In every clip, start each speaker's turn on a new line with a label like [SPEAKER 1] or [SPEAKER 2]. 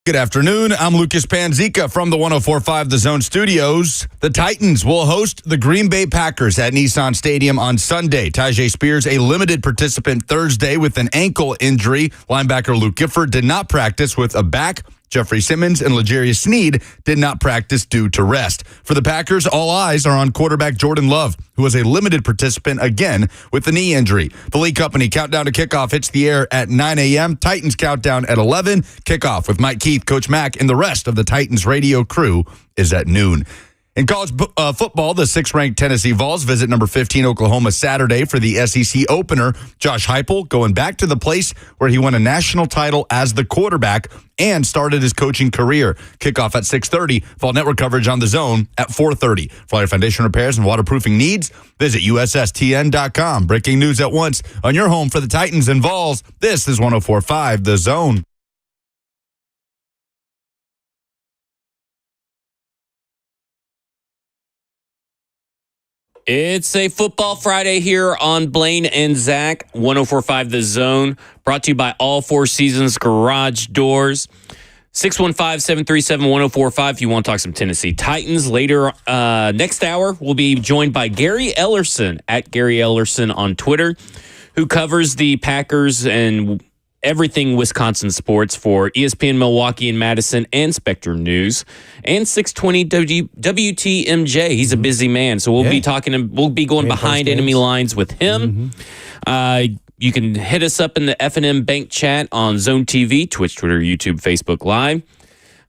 [SPEAKER 1] Good afternoon. I'm Lucas Panzica from the 104.5 The Zone Studios. The Titans will host the Green Bay Packers at Nissan Stadium on Sunday. Tyjae Spears, a limited participant Thursday with an ankle injury. Linebacker Luke Gifford did not practice with a back. Jeffrey Simmons and L'Jarius Sneed did not practice due to rest. For the Packers, all eyes are on quarterback Jordan Love, who was a limited participant again with the knee injury. The Lee Company countdown to kickoff hits the air at 9 a.m. Titans countdown at 11. Kickoff with Mike Keith, Coach Mack, and the rest of the Titans radio crew is at noon. In college football, the 6th-ranked Tennessee Vols visit number 15 Oklahoma Saturday for the SEC opener. Josh Heupel going back to the place where he won a national title as the quarterback and started his coaching career. Kickoff at 6:30. Vol Network coverage on The Zone at 4:30. For all your foundation repairs and waterproofing needs, visit USSTN.com. Breaking news at once on your home for the Titans and Vols. This is 104.5 The Zone.
[SPEAKER 2] It's a Football Friday here on Blaine and Zach, 104.5 The Zone, brought to you by All Four Seasons Garage Doors. 615-737-1045 if you want to talk some Tennessee Titans. Later, next hour, we'll be joined by Gary Ellerson, at Gary Ellerson on Twitter, who covers the Packers and everything Wisconsin sports for ESPN Milwaukee and Madison and Spectrum News and 620 WTMJ. He's a busy man, so we'll be going behind enemy lines with him. You can hit us up in the F&M Bank chat on Zone TV, Twitch, Twitter, YouTube, Facebook Live.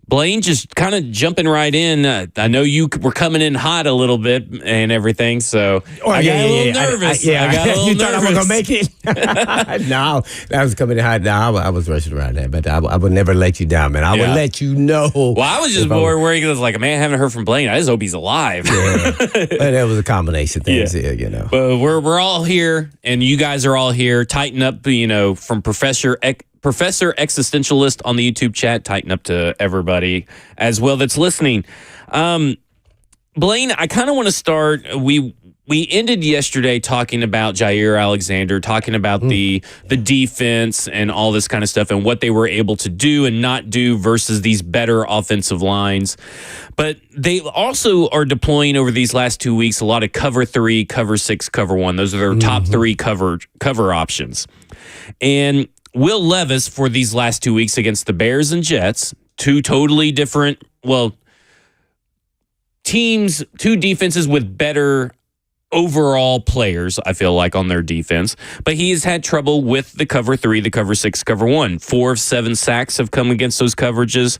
[SPEAKER 2] Blaine, just kind of jumping right in. I know you were coming in hot a little bit and everything, so I got a little nervous. I got a little
[SPEAKER 3] you
[SPEAKER 2] nervous.
[SPEAKER 3] thought I was going to make it? No, I was coming in hot. No, I was rushing around there, but I would never let you down, man. I would let you know.
[SPEAKER 2] Well, I was just more worried because, like, man, I haven't heard from Blaine. I just hope he's alive.
[SPEAKER 3] Yeah. But that was a combination of things here, you know.
[SPEAKER 2] But we're all here, and you guys are all here. Tighten up, from Professor Existentialist on the YouTube chat. Tighten up to everybody as well that's listening. Blaine, I kind of want to start. We ended yesterday talking about Jair Alexander, talking about the defense and all this kind of stuff and what they were able to do and not do versus these better offensive lines. But they also are deploying over these last 2 weeks a lot of cover 3, cover 6, cover 1. Those are their top 3 cover options. And Will Levis for these last 2 weeks against the Bears and Jets, two totally different, teams, two defenses with better overall players, I feel like, on their defense. But he has had trouble with the cover 3, the cover 6, cover 1. 4 of 7 sacks have come against those coverages,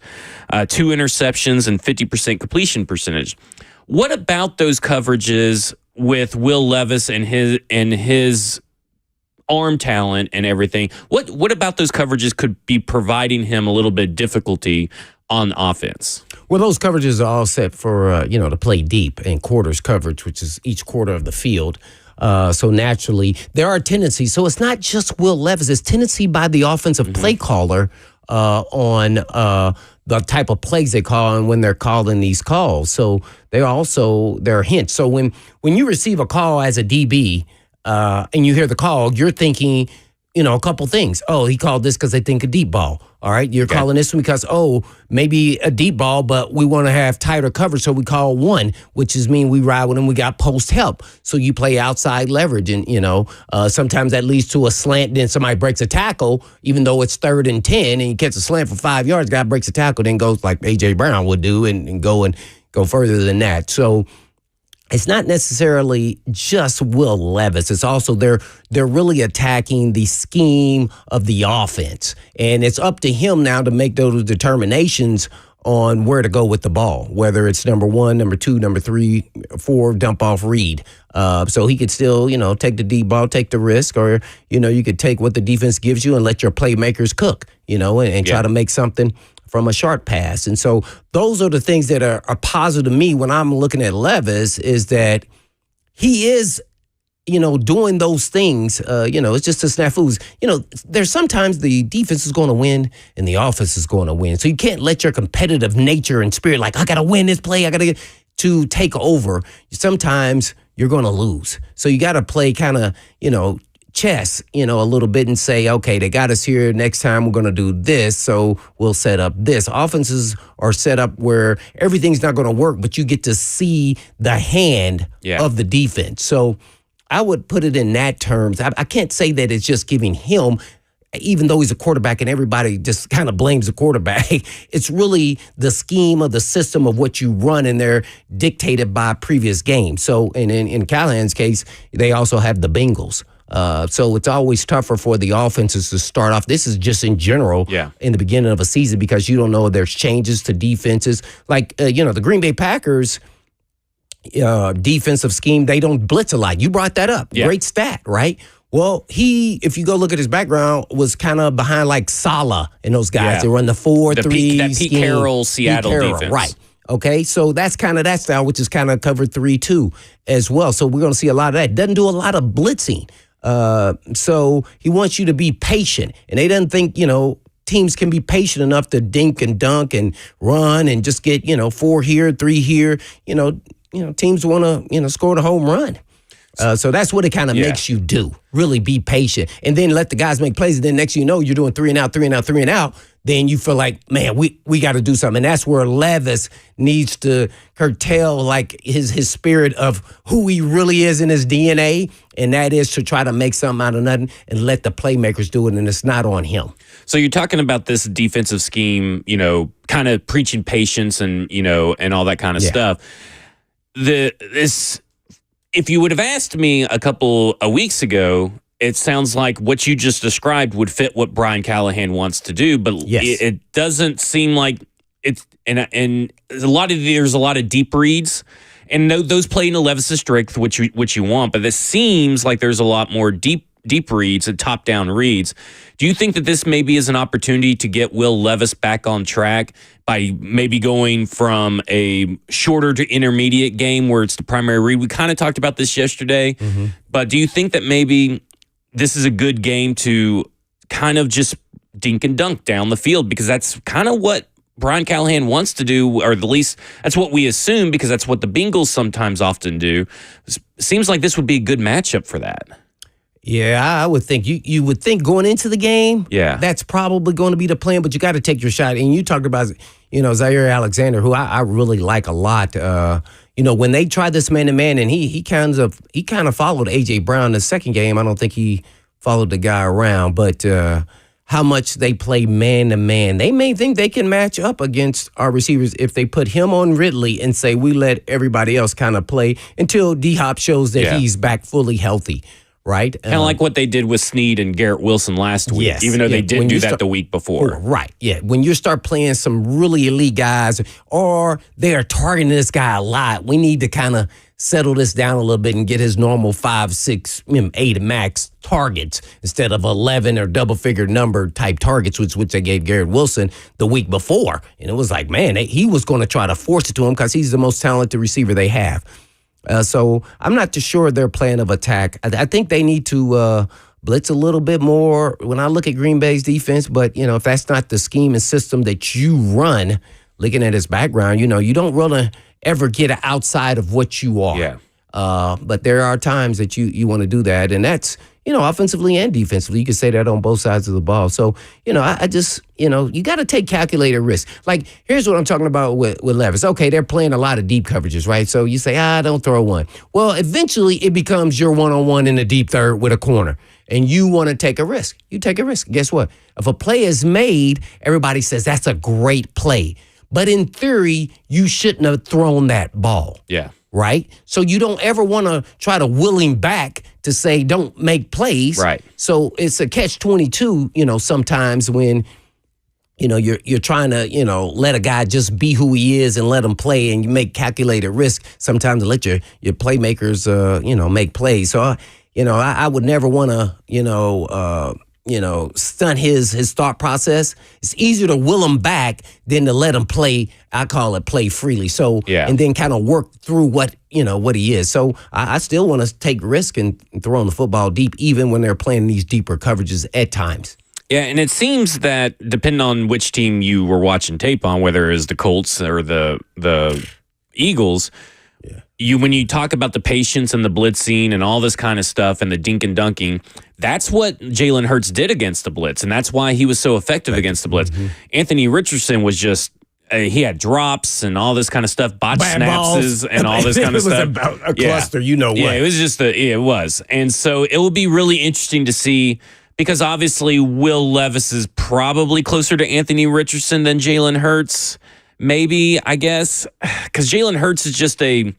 [SPEAKER 2] 2 interceptions, and 50% completion percentage. What about those coverages with Will Levis and his arm talent and everything? What about those coverages could be providing him a little bit of difficulty on offense?
[SPEAKER 3] Well, those coverages are all set for, to play deep and quarters coverage, which is each quarter of the field. So naturally, there are tendencies. So it's not just Will Levis. It's tendency by the offensive play caller on the type of plays they call and when they're calling these calls. So there are hints. So when you receive a call as a DB, and you hear the call, you're thinking, a couple things. Oh, he called this because they think a deep ball. All right. You're calling this one because, maybe a deep ball, but we want to have tighter coverage. So we call 1, which is mean we ride with them. We got post help. So you play outside leverage. And, sometimes that leads to a slant. Then somebody breaks a tackle, even though it's 3rd and 10, and you catch a slant for 5 yards. Guy breaks a tackle, then goes like A.J. Brown would do and go further than that. So it's not necessarily just Will Levis. It's also they're really attacking the scheme of the offense. And it's up to him now to make those determinations on where to go with the ball, whether it's number 1, number 2, number 3, 4, dump off read. So he could still, take the deep ball, take the risk, or, you could take what the defense gives you and let your playmakers cook, and try to make something from a short pass. And so those are the things that are positive to me when I'm looking at Levis, is that he is, doing those things. It's just a snafus. There's sometimes the defense is going to win and the offense is going to win. So you can't let your competitive nature and spirit, like, I got to win this play, I got to get to take over. Sometimes you're going to lose. So you got to play kind of, chess, a little bit and say, okay, they got us here. Next time we're going to do this, so we'll set up this. Offenses are set up where everything's not going to work, but you get to see the hand of the defense. So I would put it in that terms. I can't say that it's just giving him, even though he's a quarterback and everybody just kind of blames the quarterback, it's really the scheme of the system of what you run, and they're dictated by previous games. So in Callahan's case, they also have the Bengals. So it's always tougher for the offenses to start off. This is just in general in the beginning of a season because you don't know if there's changes to defenses. Like, the Green Bay Packers defensive scheme, they don't blitz a lot. You brought that up. Great stat, right? Well, if you go look at his background, was kind of behind like Saleh and those guys. They run the 4-3
[SPEAKER 2] that Pete Carroll Seattle defense.
[SPEAKER 3] Right. Okay, so that's kind of that style, which is kind of covered 3-2 as well. So we're going to see a lot of that. Doesn't do a lot of blitzing. So he wants you to be patient. And they doesn't think, teams can be patient enough to dink and dunk and run and just get, 4 here, 3 here. Teams want to, score the home run. So that's what it kind of makes you do. Really be patient. And then let the guys make plays. And then next thing you know, you're doing 3 and out, 3 and out, 3 and out. Then you feel like, man, we got to do something. And that's where Levis needs to curtail like his spirit of who he really is in his DNA. And that is to try to make something out of nothing and let the playmakers do it. And it's not on him.
[SPEAKER 2] So you're talking about this defensive scheme, kind of preaching patience and, and all that kind of stuff. If you would have asked me a couple of weeks ago, it sounds like what you just described would fit what Brian Callahan wants to do, but it doesn't seem like it's and there's a lot of deep reads, and those play into Levis's strength, which you want, but this seems like there's a lot more deep reads and top down reads. Do you think that this maybe is an opportunity to get Will Levis back on track by maybe going from a shorter to intermediate game where it's the primary read? We kind of talked about this yesterday, but do you think that maybe this is a good game to kind of just dink and dunk down the field? Because that's kind of what Brian Callahan wants to do, or at least that's what we assume, because that's what the Bengals sometimes often do. Seems like this would be a good matchup for that.
[SPEAKER 3] Yeah, I would think you would think going into the game, that's probably going to be the plan, but you got to take your shot. And you talked about, Zaire Alexander, who I really like a lot. When they tried this man-to-man, and he kind of followed A.J. Brown the second game. I don't think he followed the guy around, but how much they play man-to-man. They may think they can match up against our receivers if they put him on Ridley and say, we let everybody else kind of play until D-Hop shows that he's back fully healthy. Right.
[SPEAKER 2] Kind of like what they did with Snead and Garrett Wilson last week, even though they didn't do that the week before.
[SPEAKER 3] Right. Yeah. When you start playing some really elite guys, or they are targeting this guy a lot, we need to kind of settle this down a little bit and get his normal 5, 6, 8 max targets instead of 11 or double figure number type targets, which they gave Garrett Wilson the week before. And it was like, man, he was going to try to force it to him because he's the most talented receiver they have. So I'm not too sure their plan of attack. I think they need to blitz a little bit more when I look at Green Bay's defense. But, if that's not the scheme and system that you run, looking at his background, you don't really ever get outside of what you are.
[SPEAKER 2] Yeah.
[SPEAKER 3] But there are times that you want to do that. And that's, offensively and defensively. You can say that on both sides of the ball. So, I just, you got to take calculated risk. Like, here's what I'm talking about with Levis. Okay, they're playing a lot of deep coverages, right? So you say, don't throw one. Well, eventually it becomes your one-on-one in the deep third with a corner. And you want to take a risk. You take a risk. Guess what? If a play is made, everybody says that's a great play. But in theory, you shouldn't have thrown that ball.
[SPEAKER 2] Yeah.
[SPEAKER 3] Right? So you don't ever want to try to will him back to say don't make plays.
[SPEAKER 2] Right.
[SPEAKER 3] So it's a catch-22, sometimes when, you're trying to, let a guy just be who he is and let him play, and you make calculated risk sometimes to let your playmakers, make plays. So, I would never want to, stunt his thought process. It's easier to will him back than to let him play. I call it play freely. So, and then kind of work through what he is. So I still want to take risk and throw the football deep, even when they're playing these deeper coverages at times.
[SPEAKER 2] Yeah, and it seems that depending on which team you were watching tape on, whether it was the Colts or the Eagles, when you talk about the patience and the blitzing and all this kind of stuff and the dink and dunking, that's what Jalen Hurts did against the blitz, and that's why he was so effective against the blitz. Anthony Richardson was just he had drops and all this kind of stuff, botched
[SPEAKER 3] Bad
[SPEAKER 2] snapses
[SPEAKER 3] balls.
[SPEAKER 2] and all this kind of stuff.
[SPEAKER 3] It was about a cluster, you know what?
[SPEAKER 2] Yeah, it was just it was, and so it will be really interesting to see. Because obviously Will Levis is probably closer to Anthony Richardson than Jalen Hurts. Maybe, I guess, because Jalen Hurts is just a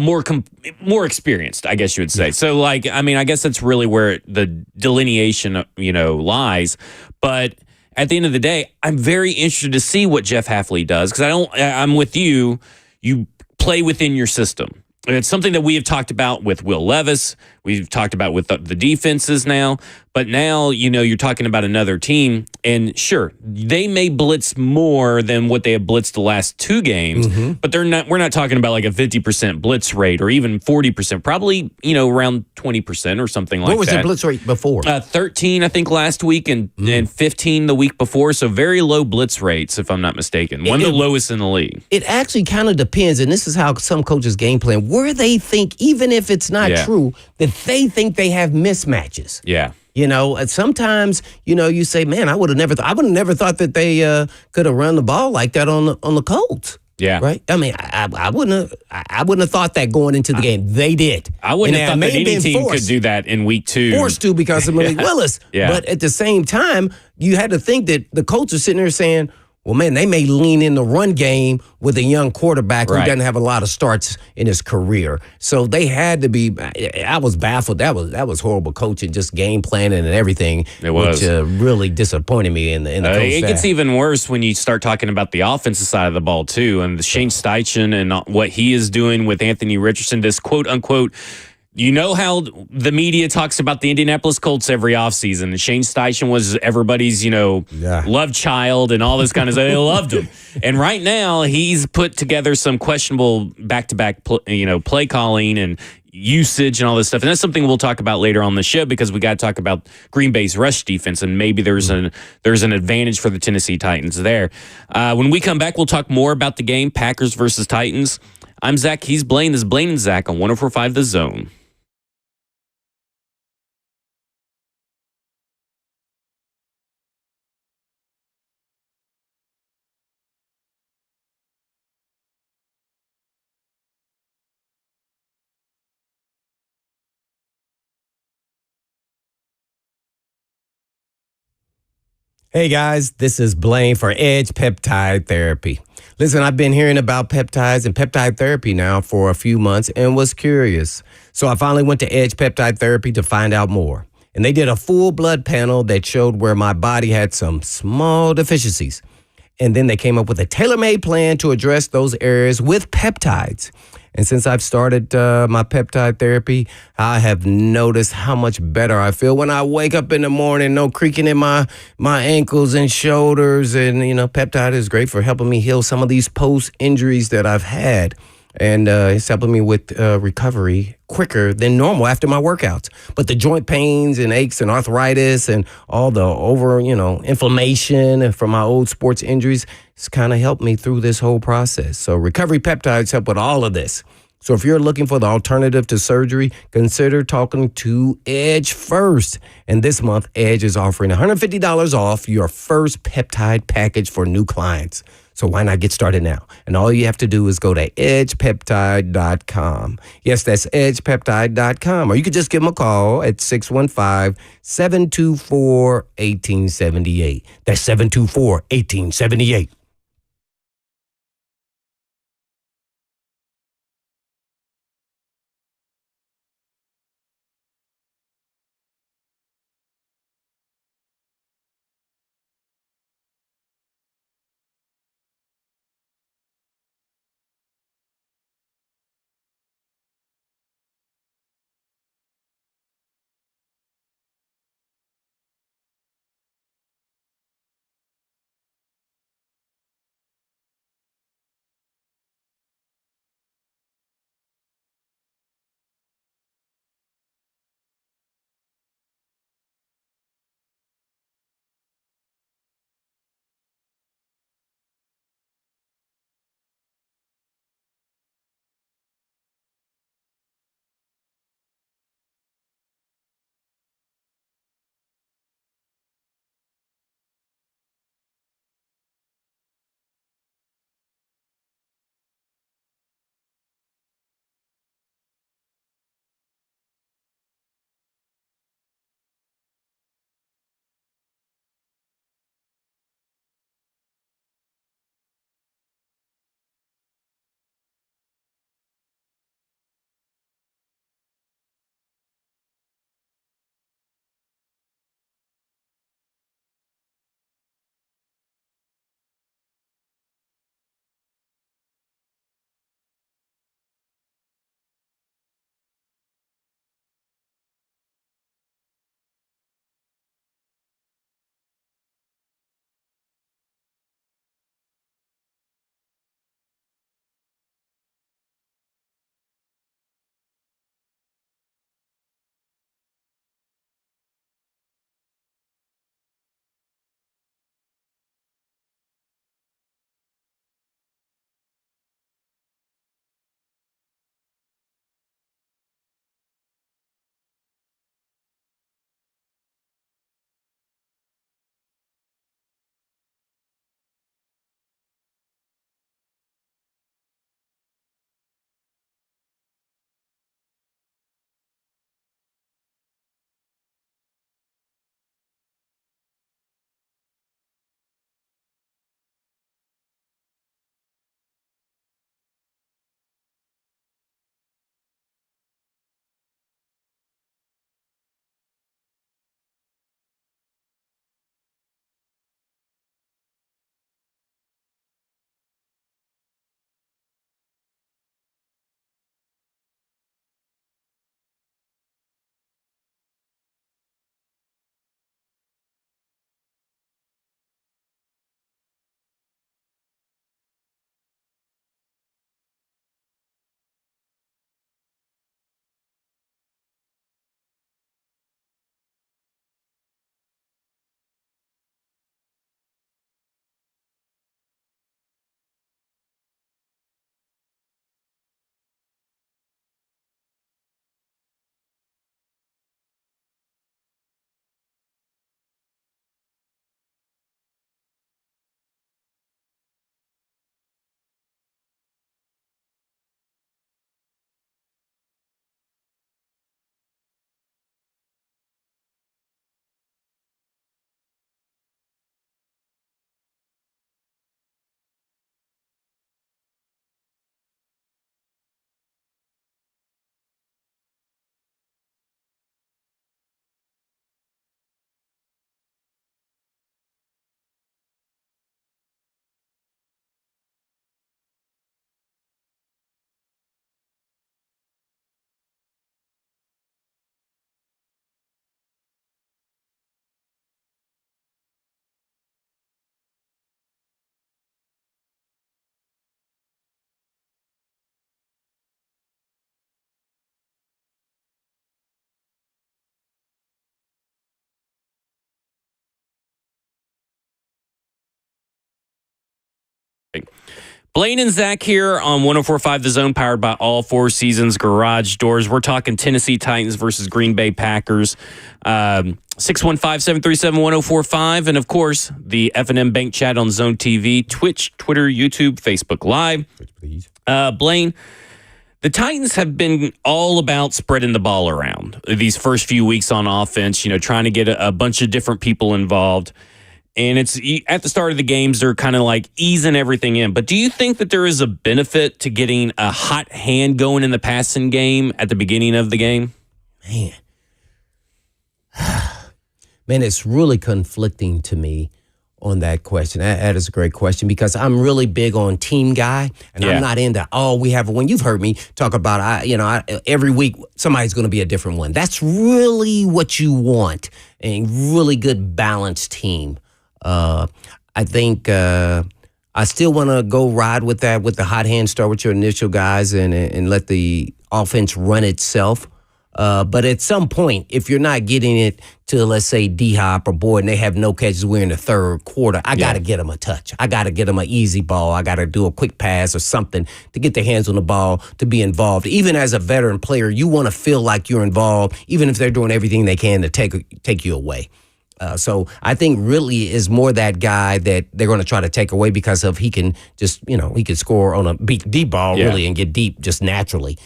[SPEAKER 2] more experienced, I guess you would say. Yeah. So, like, I mean, I guess that's really where the delineation, lies. But at the end of the day, I'm very interested to see what Jeff Hafley does because I'm with you. You play within your system. It's something that we have talked about with Will Levis. We've talked about with the defenses now. But now, you're talking about another team. And sure, they may blitz more than what they have blitzed the last two games. Mm-hmm. But we're not talking about like a 50% blitz rate or even 40%. Probably, around 20% or something like that.
[SPEAKER 3] What was the blitz rate before?
[SPEAKER 2] 13, I think, last week and 15 the week before. So very low blitz rates, if I'm not mistaken. One of the lowest in the league.
[SPEAKER 3] It actually kind of depends. And this is how some coaches game plan, where they think, even if it's not true, that they think they have mismatches.
[SPEAKER 2] Yeah.
[SPEAKER 3] And sometimes, you say, man, I would have never thought that they could have run the ball like that on the Colts.
[SPEAKER 2] Yeah.
[SPEAKER 3] Right. I mean, I wouldn't have thought that going into the game. They did.
[SPEAKER 2] I wouldn't have thought that any team could do that in week 2.
[SPEAKER 3] Forced to because of Malik Willis.
[SPEAKER 2] Yeah.
[SPEAKER 3] But at the same time, you had to think that the Colts are sitting there saying, well, man, they may lean in the run game with a young quarterback who doesn't have a lot of starts in his career. So they had to be. I was baffled. That was horrible coaching, just game planning and everything.
[SPEAKER 2] It was
[SPEAKER 3] which really disappointed me in the coach
[SPEAKER 2] It
[SPEAKER 3] staff.
[SPEAKER 2] gets even worse when you start talking about the offensive side of the ball too, and Shane Steichen and what he is doing with Anthony Richardson. This quote unquote. You know how the media talks about the Indianapolis Colts every offseason. And Shane Steichen was everybody's, love child and all this kind of stuff. They loved him. And right now, he's put together some questionable back-to-back, play calling and usage and all this stuff. And that's something we'll talk about later on the show because we got to talk about Green Bay's rush defense and maybe there's an advantage for the Tennessee Titans there. When we come back, we'll talk more about the game, Packers versus Titans. I'm Zach. He's Blaine. This is Blaine and Zach on 104.5 The Zone.
[SPEAKER 3] Hey guys, this is Blaine for Edge Peptide Therapy. Listen, I've been hearing about peptides and peptide therapy now for a few months and was curious. So I finally went to Edge Peptide Therapy to find out more. And they did a full blood panel that showed where my body had some small deficiencies. And then they came up with a tailor-made plan to address those areas with peptides. And since I've started my peptide therapy, I have noticed how much better I feel when I wake up in the morning, no creaking in my ankles and shoulders. And, peptide is great for helping me heal some of these post-injuries that I've had. And it's helping me with recovery quicker than normal after my workouts. But the joint pains and aches and arthritis and all the inflammation from my old sports injuries, it's kind of helped me through this whole process. So recovery peptides help with all of this. So if you're looking for the alternative to surgery, consider talking to Edge first. And this month, Edge is offering $150 off your first peptide package for new clients. So why not get started now? And all you have to do is go to edgepeptide.com. Yes, that's edgepeptide.com. Or you could just give them a call at 615-724-1878. That's 724-1878.
[SPEAKER 2] Saturday. Blaine and Zach here on 104.5 The Zone, powered by All Four Seasons Garage Doors. We're talking Tennessee Titans versus Green Bay Packers. 615-737-1045. And, of course, the F&M Bank Chat on Zone TV, Twitch, Twitter, YouTube, Facebook Live.
[SPEAKER 3] Please.
[SPEAKER 2] Blaine, the Titans have been all about spreading the ball around these first few weeks on offense, trying to get a bunch of different people involved. And it's at the start of the games, they're kind of like easing everything in. But do you think that there is a benefit to getting a hot hand going in the passing game at the beginning of the game?
[SPEAKER 3] Man, it's really conflicting to me on that question. That is a great question because I'm really big on team guy, and I'm not into, we have a win. You've heard me talk about, every week somebody's going to be a different one. That's really what you want, a really good balanced team. I think I still want to go ride with that, with the hot hand, start with your initial guys and let the offense run itself. But at some point, if you're not getting it to, let's say, D-Hop or Boyd, and they have no catches, we're in the third quarter, I got to get them a touch. I got to get them an easy ball. I got to do a quick pass or something to get their hands on the ball, to be involved. Even as a veteran player, you want to feel like you're involved, even if they're doing everything they can to take you away. So I think really is more that guy that they're going to try to take away because of he can just, he can score on a deep ball really and get deep just naturally.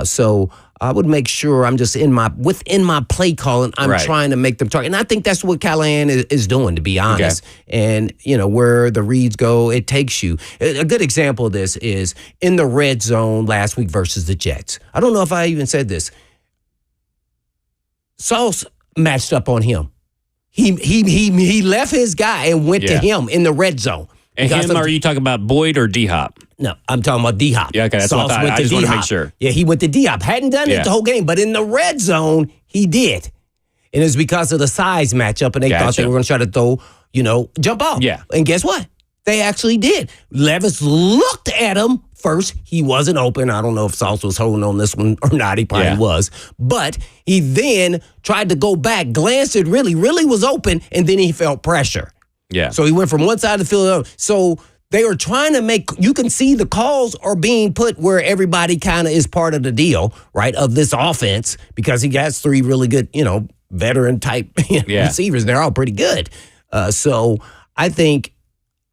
[SPEAKER 3] So I would make sure I'm just within my play calling, I'm trying to make them target. And I think that's what Callahan is doing, to be honest. Okay. And, where the reads go, it takes you. A good example of this is in the red zone last week versus the Jets. I don't know if I even said this. Sauce matched up on him. He left his guy and went to him in the red zone.
[SPEAKER 2] And him, are you talking about Boyd or D-Hop?
[SPEAKER 3] No, I'm talking about D-Hop.
[SPEAKER 2] Yeah, okay, that's what I thought. I just want to make sure.
[SPEAKER 3] Yeah, he went to D-Hop. Hadn't done it the whole game, but in the red zone, he did. And it's because of the size matchup, and they thought they were going to try to throw, jump off. Yeah. And guess what? They actually did. Levis looked at him first. He wasn't open. I don't know if Sauce was holding on this one or not. He probably was. But he then tried to go back, glanced at really was open, and then he felt pressure. Yeah. So he went from one side of the field. So they were trying to you can see the calls are being put where everybody kind of is part of the deal, right, of this offense, because he has three really good, veteran type receivers. They're all pretty good. So I think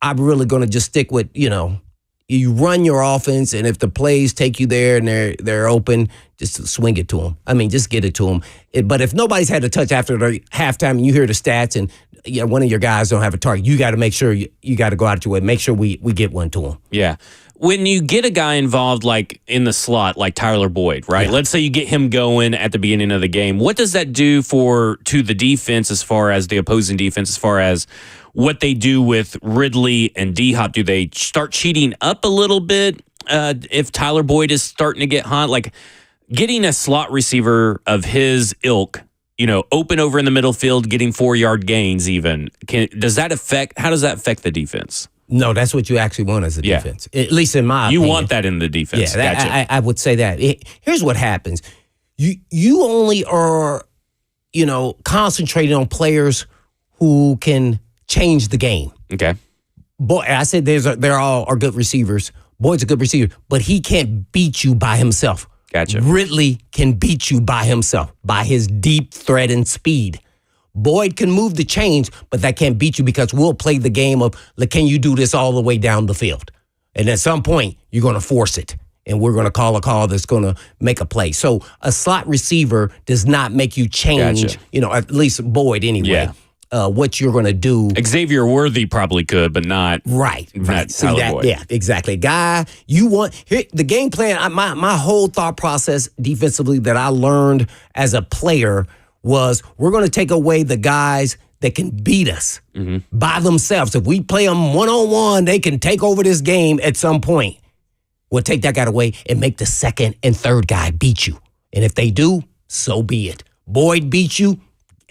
[SPEAKER 3] I'm really going to just stick with, you run your offense, and if the plays take you there and they're open, just swing it to them. I mean, just get it to them. But if nobody's had a touch after the halftime and you hear the stats and one of your guys don't have a target, you got to make sure you got to go out your way, make sure we get one to them. Yeah.
[SPEAKER 2] When you get a guy involved like in the slot, like Tyler Boyd, right? Yeah. Let's say you get him going at the beginning of the game. What does that do to the defense, as far as the opposing defense, as far as what they do with Ridley and D-Hop? Do they start cheating up a little bit if Tyler Boyd is starting to get hot? Like getting a slot receiver of his ilk, open over in the middle field, getting 4-yard gains even. How does that affect the defense?
[SPEAKER 3] No, that's what you actually want as a defense, at least in my opinion.
[SPEAKER 2] You want that in the defense.
[SPEAKER 3] Yeah, gotcha. I would say that. Here's what happens. You only are, concentrating on players who can change the game. Okay. Boy, I said they're all are good receivers. Boyd's a good receiver, but he can't beat you by himself. Gotcha. Ridley can beat you by himself, by his deep threat and speed. Boyd can move the chains, but that can't beat you because we'll play the game of, can you do this all the way down the field? And at some point, you're going to force it, and we're going to call a call that's going to make a play. So a slot receiver does not make you change, at least Boyd anyway, what you're going to do.
[SPEAKER 2] Xavier Worthy probably could, but not.
[SPEAKER 3] Right.
[SPEAKER 2] See that? Boyd.
[SPEAKER 3] Yeah, exactly. Guy, the game plan, my whole thought process defensively that I learned as a player was we're going to take away the guys that can beat us by themselves. If we play them one-on-one, they can take over this game at some point. We'll take that guy away and make the second and third guy beat you. And if they do, so be it. Boyd beats you,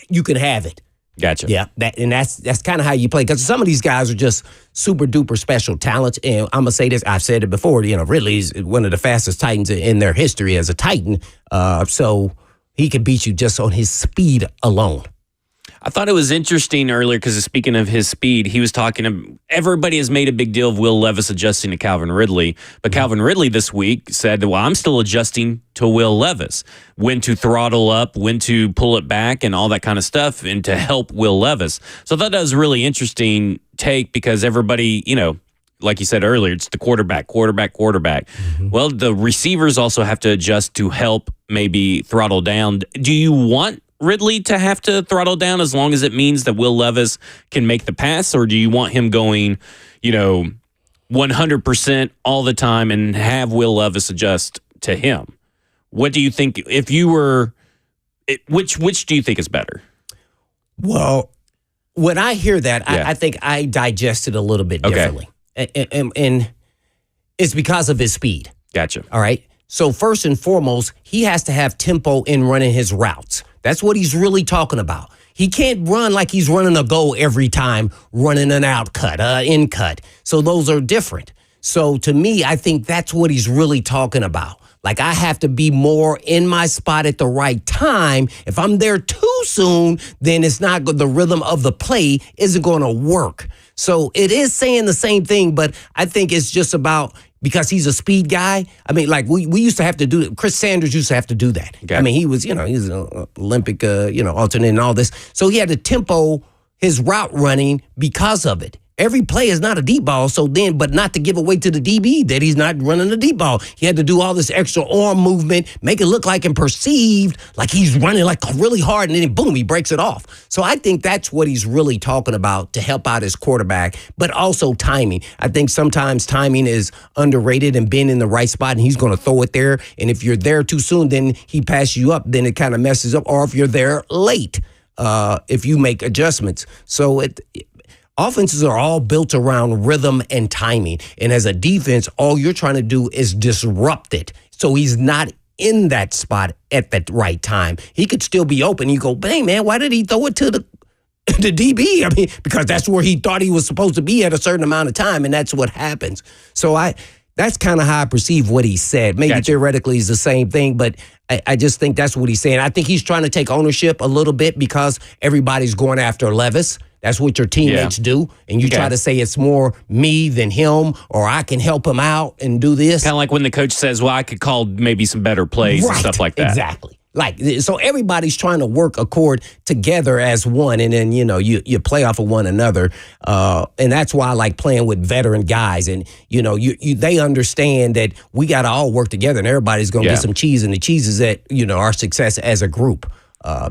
[SPEAKER 3] you can have it.
[SPEAKER 2] Gotcha.
[SPEAKER 3] Yeah, that's kind of how you play. Because some of these guys are just super-duper special talents. And I'm going to say this, I've said it before, Ridley's one of the fastest Titans in their history as a Titan. So he can beat you just on his speed alone.
[SPEAKER 2] I thought it was interesting earlier because speaking of his speed, he was talking. Everybody has made a big deal of Will Levis adjusting to Calvin Ridley, but Calvin Ridley this week said, "Well, I'm still adjusting to Will Levis. When to throttle up, when to pull it back, and all that kind of stuff, and to help Will Levis." So I thought that was a really interesting take because everybody, like you said earlier, it's the quarterback. Mm-hmm. Well, the receivers also have to adjust to help maybe throttle down. Do you want Ridley to have to throttle down as long as it means that Will Levis can make the pass, or do you want him going, 100% all the time and have Will Levis adjust to him? What do you think if you were which do you think is better?
[SPEAKER 3] Well, when I hear that, I think I digest it a little bit differently. And it's because of his speed.
[SPEAKER 2] Gotcha.
[SPEAKER 3] All right. So first and foremost, he has to have tempo in running his routes. That's what he's really talking about. He can't run like he's running a go every time, running an out cut, in cut. So those are different. So to me, I think that's what he's really talking about. Like I have to be more in my spot at the right time. If I'm there too soon, then it's not good. The rhythm of the play isn't going to work. So it is saying the same thing, but I think it's just about because he's a speed guy. I mean, like we used to have to do it. Chris Sanders used to have to do that. Okay. I mean, he was an Olympic, alternate and all this. So he had to tempo his route running because of it. Every play is not a deep ball, but not to give away to the DB that he's not running a deep ball. He had to do all this extra arm movement, make it look like and perceived like he's running like really hard, and then boom, he breaks it off. So I think that's what he's really talking about to help out his quarterback, but also timing. I think sometimes timing is underrated and being in the right spot, and he's going to throw it there. And if you're there too soon, then he passes you up, then it kind of messes up. Or if you're there late, if you make adjustments. So offenses are all built around rhythm and timing. And as a defense, all you're trying to do is disrupt it. So he's not in that spot at the right time. He could still be open. You go, bang, man, why did he throw it to the DB? I mean, because that's where he thought he was supposed to be at a certain amount of time, and that's what happens. So that's kind of how I perceive what he said. Maybe theoretically it's the same thing, but I just think that's what he's saying. I think he's trying to take ownership a little bit because everybody's going after Levis. That's what your teammates do. And you try to say it's more me than him, or I can help him out and do this.
[SPEAKER 2] Kind of like when the coach says, well, I could call maybe some better plays and stuff like that.
[SPEAKER 3] Exactly. So everybody's trying to work accord together as one, and then, you play off of one another. And that's why I like playing with veteran guys. And, they understand that we got to all work together, and everybody's going to get some cheese, and the cheese is that, our success as a group.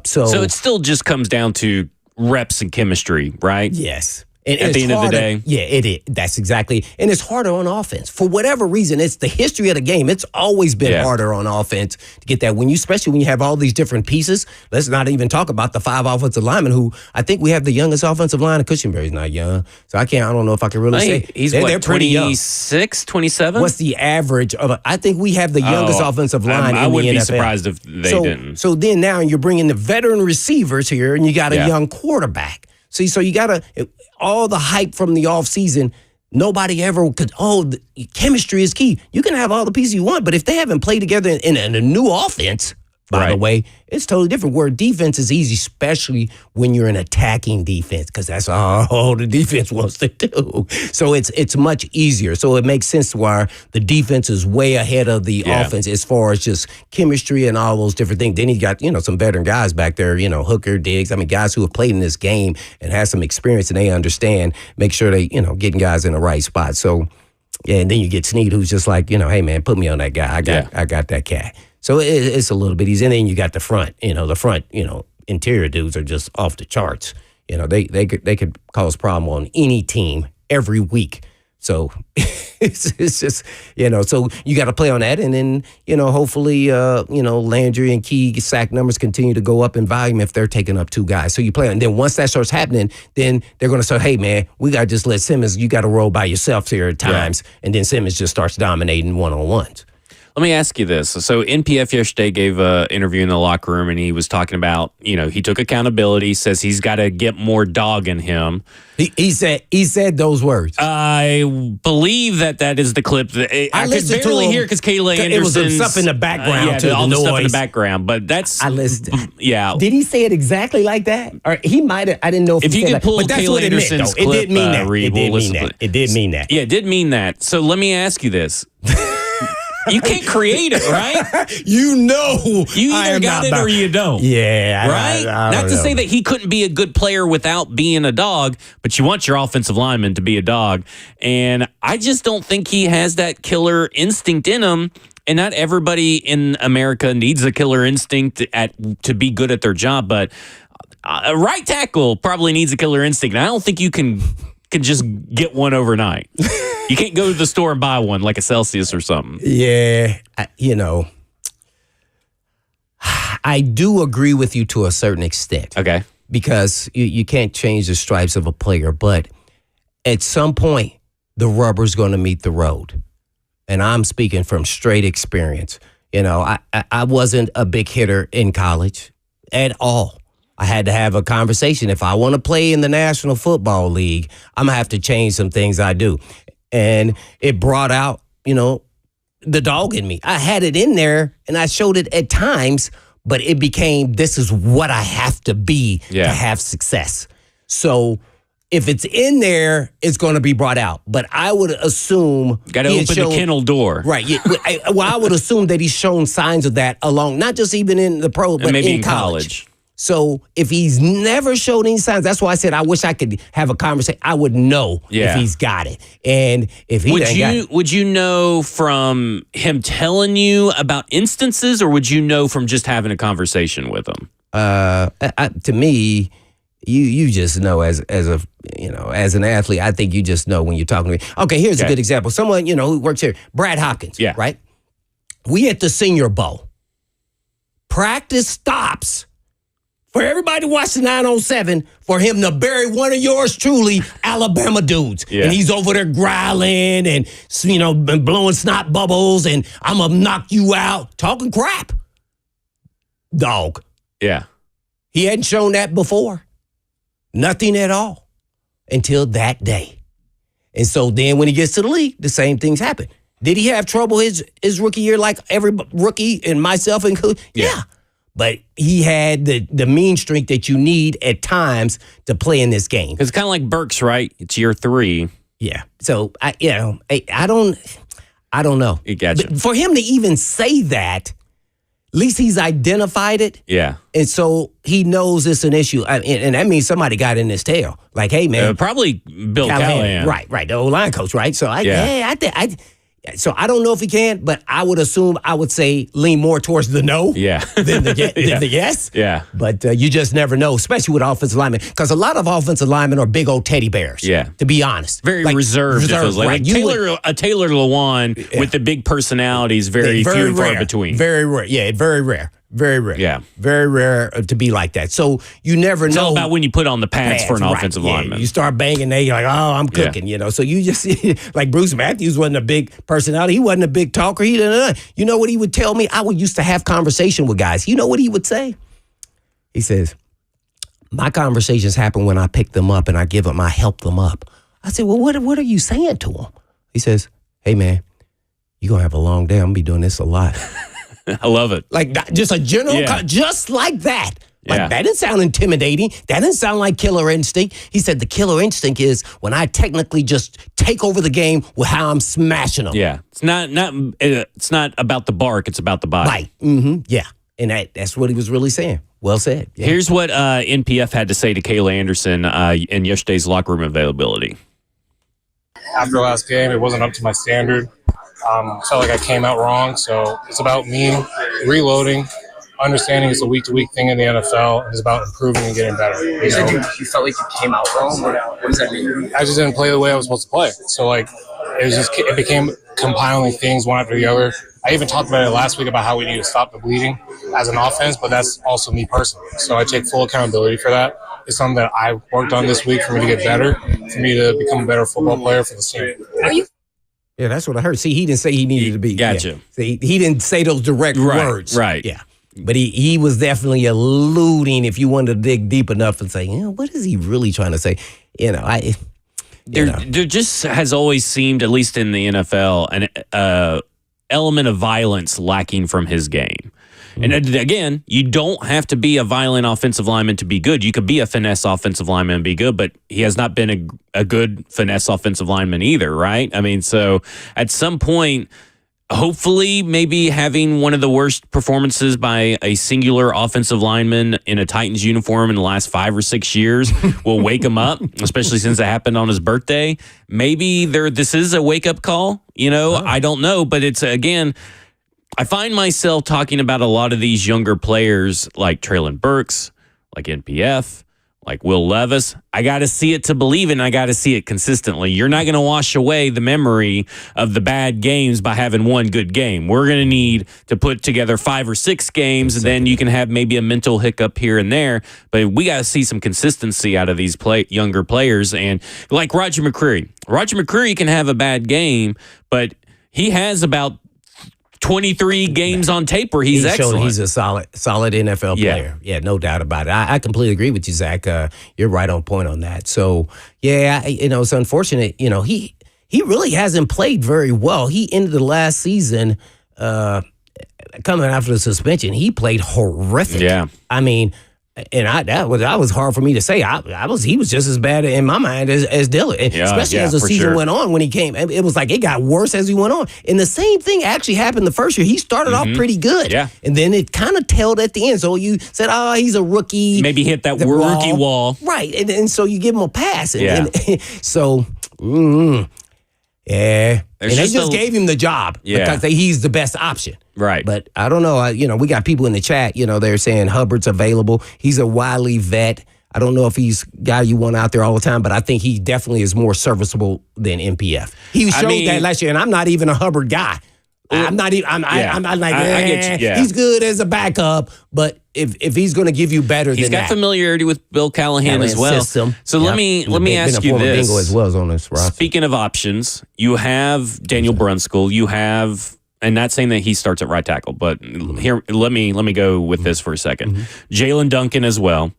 [SPEAKER 3] So
[SPEAKER 2] it still just comes down to reps and chemistry, right?
[SPEAKER 3] Yes.
[SPEAKER 2] And at the end of the day.
[SPEAKER 3] Yeah, it is. That's exactly. And it's harder on offense. For whatever reason, it's the history of the game. It's always been harder on offense to get that. Especially when you have all these different pieces. Let's not even talk about the 5 offensive linemen who I think we have the youngest offensive line. Cushenberry's not young. So I don't know if I can really say.
[SPEAKER 2] He's they're 26, 27?
[SPEAKER 3] What's the average of I think we have the youngest offensive line in the NFL.
[SPEAKER 2] I wouldn't be surprised if they didn't.
[SPEAKER 3] So then now you're bringing the veteran receivers here, and you got a young quarterback. See, so you got to, all the hype from the offseason, nobody ever could, chemistry is key. You can have all the pieces you want, but if they haven't played together in a new offense, by the way, it's totally different. Where defense is easy, especially when you're an attacking defense, because that's all the defense wants to do. So it's much easier. So it makes sense why the defense is way ahead of the offense as far as just chemistry and all those different things. Then you got, some veteran guys back there, Hooker, Diggs. I mean, guys who have played in this game and have some experience and they understand, make sure they, getting guys in the right spot. So, and then you get Snead, who's just like, hey, man, put me on that guy. I got that cat. So it's a little bit easy. And then you got the front, interior dudes are just off the charts. They could cause problem on any team every week. So it's just, so you got to play on that. And then, hopefully, Landry and Key sack numbers continue to go up in volume if they're taking up 2 guys. So you play on. And then once that starts happening, then they're going to say, hey, man, we got to just let Simmons, you got to roll by yourself here at times. And then Simmons just starts dominating one-on-ones.
[SPEAKER 2] Let me ask you this. So NPF yesterday gave an interview in the locker room, and he was talking about, he took accountability, says he's got to get more dog in him.
[SPEAKER 3] He said those words.
[SPEAKER 2] I believe that is the clip. That I could barely hear because Kayla Anderson.
[SPEAKER 3] It was stuff in the background to
[SPEAKER 2] all
[SPEAKER 3] the
[SPEAKER 2] the
[SPEAKER 3] noise.
[SPEAKER 2] stuff in the background, but that's.
[SPEAKER 3] I listened.
[SPEAKER 2] Yeah.
[SPEAKER 3] Did he say it exactly like that? Or he might have. I didn't know if
[SPEAKER 2] you could pull
[SPEAKER 3] but that's
[SPEAKER 2] Kayla
[SPEAKER 3] what
[SPEAKER 2] Anderson's
[SPEAKER 3] it meant, though.
[SPEAKER 2] clip,
[SPEAKER 3] It did mean that.
[SPEAKER 2] Reed,
[SPEAKER 3] It did mean that.
[SPEAKER 2] Yeah, it did mean that. So let me ask you this. You can't create it, right?
[SPEAKER 3] You
[SPEAKER 2] either got it or you don't.
[SPEAKER 3] Yeah.
[SPEAKER 2] Right? Not to say that he couldn't be a good player without being a dog, but you want your offensive lineman to be a dog. And I just don't think he has that killer instinct in him. And not everybody in America needs a killer instinct to be good at their job, but a right tackle probably needs a killer instinct. And I don't think you can just get one overnight. You can't go to the store and buy one like a Celsius or something.
[SPEAKER 3] Yeah, I do agree with you to a certain extent.
[SPEAKER 2] Okay.
[SPEAKER 3] Because you can't change the stripes of a player, but at some point, the rubber's going to meet the road. And I'm speaking from straight experience. I wasn't a big hitter in college at all. I had to have a conversation. If I want to play in the National Football League, I'm going to have to change some things I do. And it brought out, the dog in me. I had it in there, and I showed it at times, but it became, this is what I have to be to have success. So if it's in there, it's going to be brought out. But I would assume...
[SPEAKER 2] Got to open the kennel door.
[SPEAKER 3] Right. Yeah, I would assume that he's shown signs of that along, not just even in the pro, but
[SPEAKER 2] maybe
[SPEAKER 3] in college. So if he's never showed any signs, that's why I said I wish I could have a conversation. I would know if he's got it. And if he
[SPEAKER 2] would you know from him telling you about instances, or would you know from just having a conversation with him?
[SPEAKER 3] To me, you just know as an athlete. I think you just know when you're talking to me. Okay, here's a good example. Someone who works here, Brad Hopkins.
[SPEAKER 2] Yeah.
[SPEAKER 3] Right. We at the Senior Bowl. Practice stops for everybody to watch the 907 for him to bury one of yours truly Alabama dudes.
[SPEAKER 2] Yeah.
[SPEAKER 3] And he's over there growling and, blowing snot bubbles and I'm going to knock you out. Talking crap. Dog.
[SPEAKER 2] Yeah.
[SPEAKER 3] He hadn't shown that before. Nothing at all until that day. And so then when he gets to the league, the same things happen. Did he have trouble his rookie year like every rookie and myself included? Yeah. But he had the mean streak that you need at times to play in this game.
[SPEAKER 2] It's kind of like Burks, right? It's year 3.
[SPEAKER 3] Yeah. So I don't know.
[SPEAKER 2] You gotcha.
[SPEAKER 3] But for him to even say that, at least he's identified it.
[SPEAKER 2] Yeah.
[SPEAKER 3] And so he knows it's an issue. And that means somebody got in his tail. Like, hey, man.
[SPEAKER 2] Probably Bill Callahan.
[SPEAKER 3] Right. The O-line coach, right? So So I don't know if he can, but I would assume I would say lean more towards the no than the yes.
[SPEAKER 2] Yeah.
[SPEAKER 3] But you just never know, especially with offensive linemen, because a lot of offensive linemen are big old teddy bears.
[SPEAKER 2] Yeah.
[SPEAKER 3] To be honest.
[SPEAKER 2] Very reserved. It feels like.
[SPEAKER 3] Right.
[SPEAKER 2] Taylor Lewan with the big personalities, very few and far between.
[SPEAKER 3] Very rare. Yeah, very rare. Very rare.
[SPEAKER 2] Yeah.
[SPEAKER 3] Very rare to be like that. So you never know.
[SPEAKER 2] It's all about when you put on the pads for an offensive lineman.
[SPEAKER 3] You start banging there, you're like, oh, I'm cooking, So you just, like Bruce Matthews wasn't a big personality. He wasn't a big talker. You know what he would tell me? I used to have conversation with guys. You know what he would say? He says, my conversations happen when I pick them up and I help them up. I said, well, what are you saying to him? He says, hey, man, you're going to have a long day. I'm going to be doing this a lot.
[SPEAKER 2] I love it.
[SPEAKER 3] Like just a general, just like that. Like that didn't sound intimidating. That didn't sound like killer instinct. He said the killer instinct is when I technically just take over the game with how I'm smashing them.
[SPEAKER 2] Yeah, it's not about the bark. It's about the bite.
[SPEAKER 3] Right. Mm-hmm. Yeah, and that's what he was really saying. Well said. Yeah.
[SPEAKER 2] Here's what NPF had to say to Kayla Anderson in yesterday's locker room availability.
[SPEAKER 4] After last game, it wasn't up to my standard. Felt like I came out wrong, so it's about me reloading, understanding it's a week-to-week thing in the NFL. It's about improving and getting better.
[SPEAKER 5] You said you felt like you came out wrong? What does that mean?
[SPEAKER 4] I just didn't play the way I was supposed to play. So, it became compiling things one after the other. I even talked about it last week about how we need to stop the bleeding as an offense, but that's also me personally. So I take full accountability for that. It's something that I worked on this week for me to get better, for me to become a better football player for the team.
[SPEAKER 3] Yeah, that's what I heard. See, he didn't say he needed to be.
[SPEAKER 2] Gotcha.
[SPEAKER 3] Yeah. See, he didn't say those direct words.
[SPEAKER 2] Right.
[SPEAKER 3] Yeah. But he was definitely alluding, if you wanted to dig deep enough and say, what is he really trying to say?
[SPEAKER 2] There just has always seemed, at least in the NFL, an element of violence lacking from his game. And again, you don't have to be a violent offensive lineman to be good. You could be a finesse offensive lineman and be good, but he has not been a good finesse offensive lineman either, right? I mean, so at some point, hopefully maybe having one of the worst performances by a singular offensive lineman in a Titans uniform in the last 5 or 6 years will wake him up, especially since it happened on his birthday. Maybe this is a wake-up call, I don't know, but it's, again, I find myself talking about a lot of these younger players like Traylon Burks, like NPF, like Will Levis. I got to see it to believe it, and I got to see it consistently. You're not going to wash away the memory of the bad games by having one good game. We're going to need to put together 5 or 6 games, and then you can have maybe a mental hiccup here and there. But we got to see some consistency out of these younger players. And like Roger McCreary. Roger McCreary can have a bad game, but he has about 23 games on tape where he's excellent.
[SPEAKER 3] He's a solid NFL player. Yeah, no doubt about it. I completely agree with you, Zach. You're right on point on that. So, yeah, it's unfortunate. He really hasn't played very well. He ended the last season coming after the suspension. He played horrific.
[SPEAKER 2] Yeah.
[SPEAKER 3] I mean, and that was hard for me to say. He was just as bad in my mind as Dylan, especially as the season went on. When he came, it was like it got worse as he went on. And the same thing actually happened the first year. He started off pretty good, and then it kind of tailed at the end. So you said, "Oh, he's a rookie."
[SPEAKER 2] Maybe hit that rookie wall,
[SPEAKER 3] right? And so you give him a pass. And so.
[SPEAKER 2] There's
[SPEAKER 3] and they just gave him the job because he's the best option. Right. But I don't know. We got people in the chat, they're saying Hubbard's available. He's a wily vet. I don't know if he's a guy you want out there all the time, but I think he definitely is more serviceable than MPF. He showed that last year, and I'm not even a Hubbard guy. I'm not even. I'm not like. I get you. He's good as a backup, but if he's going to give you better,
[SPEAKER 2] he's got familiarity with Bill Callahan as well.
[SPEAKER 3] System.
[SPEAKER 2] So let me ask you this:
[SPEAKER 3] Bingo as well as on this roster.
[SPEAKER 2] Speaking of options, you have Daniel Brunskill. You have, and not saying that he starts at right tackle, but here let me go with this for a second. Jalen Duncan as well.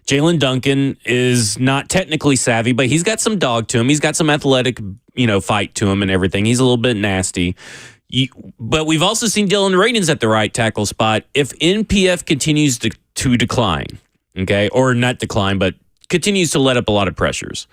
[SPEAKER 2] Jalen Duncan is not technically savvy, but he's got some dog to him. He's got some athletic, fight to him and everything. He's a little bit nasty. But we've also seen Dylan Radins at the right tackle spot. If NPF continues to decline, or not decline, but continues to let up a lot of pressures.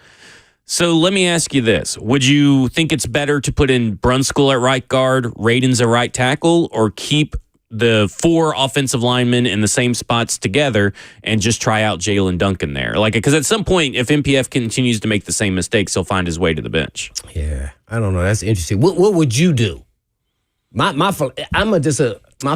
[SPEAKER 2] So let me ask you this. Would you think it's better to put in Brunskill at right guard, Radins at right tackle, or keep the 4 offensive linemen in the same spots together and just try out Jalen Duncan there? Because at some point, if NPF continues to make the same mistakes, he'll find his way to the bench.
[SPEAKER 3] Yeah, I don't know. That's interesting. What would you do? My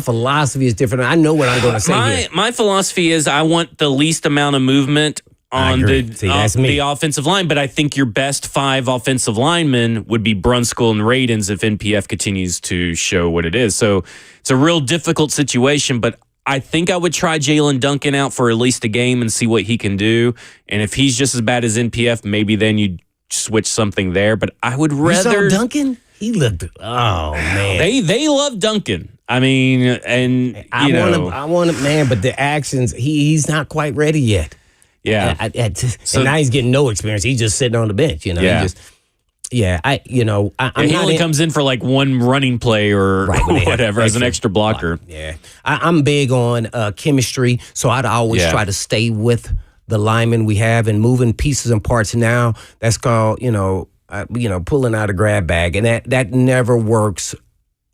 [SPEAKER 3] philosophy is different. I know what I'm going to say.
[SPEAKER 2] My philosophy is I want the least amount of movement on the offensive line, but I think your best 5 offensive linemen would be Brunskill and Radins if NPF continues to show what it is. So it's a real difficult situation, but I think I would try Jalen Duncan out for at least a game and see what he can do. And if he's just as bad as NPF, maybe then you switch something there. But I would rather...
[SPEAKER 3] You saw Duncan? He looked... Oh, man.
[SPEAKER 2] They love Duncan. I mean, and
[SPEAKER 3] I want him, man, but the actions, he's not quite ready yet.
[SPEAKER 2] Yeah.
[SPEAKER 3] And now he's getting no experience. He's just sitting on the bench,
[SPEAKER 2] Yeah.
[SPEAKER 3] He
[SPEAKER 2] only comes in for like one running play or whatever as an extra blocker.
[SPEAKER 3] Yeah. I'm big on chemistry, so I'd always try to stay with the linemen we have and moving pieces and parts now. That's called, pulling out a grab bag, and that never works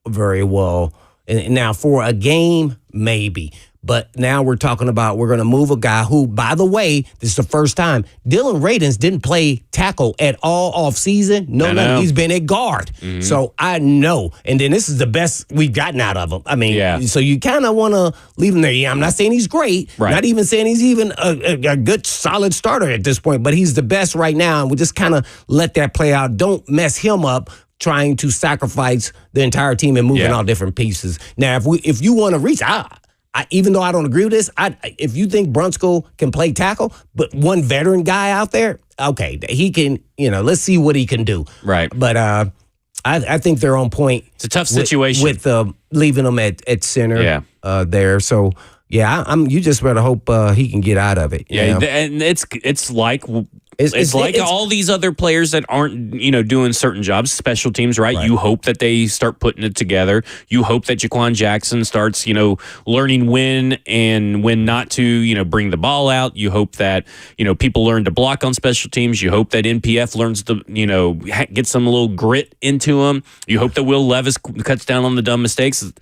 [SPEAKER 3] very well. And now for a game, maybe. But now we're talking about we're going to move a guy who, by the way, this is the first time, Dylan Radins didn't play tackle at all off season. No, he's been at guard. Mm-hmm. So I know. And then this is the best we've gotten out of him. I mean, so you kind of want to leave him there. Yeah, I'm not saying he's great. Right. Not even saying he's even a good, solid starter at this point. But he's the best right now. And we just kind of let that play out. Don't mess him up trying to sacrifice the entire team and moving all different pieces. Now, if you want to reach, even though I don't agree with this, if you think Brunskill can play tackle, but one veteran guy out there, okay, he can, let's see what he can do.
[SPEAKER 2] Right.
[SPEAKER 3] But I think they're on point.
[SPEAKER 2] It's a tough situation
[SPEAKER 3] with leaving them at center.
[SPEAKER 2] Yeah.
[SPEAKER 3] There. So yeah, you just better hope he can get out of it.
[SPEAKER 2] Yeah, and it's like it's like all these other players that aren't doing certain jobs, special teams, right? You hope that they start putting it together. You hope that Jaquan Jackson starts learning when and when not to bring the ball out. You hope that people learn to block on special teams. You hope that NPF learns to get some little grit into them. You hope that Will Levis cuts down on the dumb mistakes.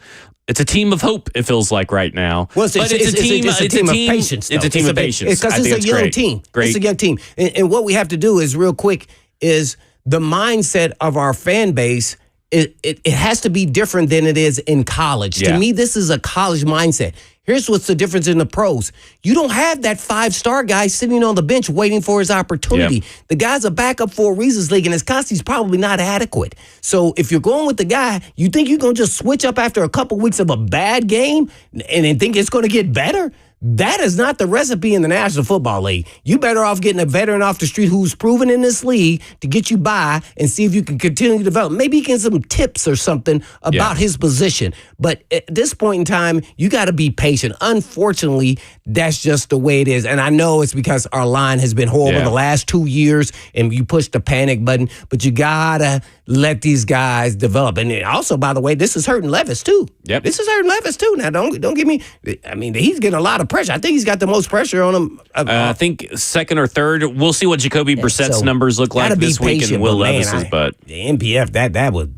[SPEAKER 2] It's a team of hope, it feels like right now.
[SPEAKER 3] Well, it's a team of patience.
[SPEAKER 2] It's a team of patience.
[SPEAKER 3] Because it's a young team.
[SPEAKER 2] Great.
[SPEAKER 3] It's a young team. And what we have to do is real quick is the mindset of our fan base. It has to be different than it is in college.
[SPEAKER 2] Yeah.
[SPEAKER 3] To me, this is a college mindset. Here's what's the difference in the pros. You don't have that 5-star guy sitting on the bench waiting for his opportunity.
[SPEAKER 2] Yeah.
[SPEAKER 3] The guy's a backup for a reasons league, and his costume's probably not adequate. So if you're going with the guy, you think you're going to just switch up after a couple weeks of a bad game and then think it's going to get better? That is not the recipe in the National Football League. You better off getting a veteran off the street who's proven in this league to get you by and see if you can continue to develop. Maybe you get some tips or something about his position. But at this point in time, you got to be patient. Unfortunately, that's just the way it is. And I know it's because our line has been horrible the last 2 years and you push the panic button, but you got to let these guys develop. And also, by the way, this is hurting Levis too.
[SPEAKER 2] Yep.
[SPEAKER 3] This is hurting Levis too. Now, don't give me, I mean, he's getting a lot of pressure. I think he's got the most pressure on him.
[SPEAKER 2] I think second or third. We'll see what Jacoby Brissett's numbers look like this week and Will Levis's. But
[SPEAKER 3] the NPF, that was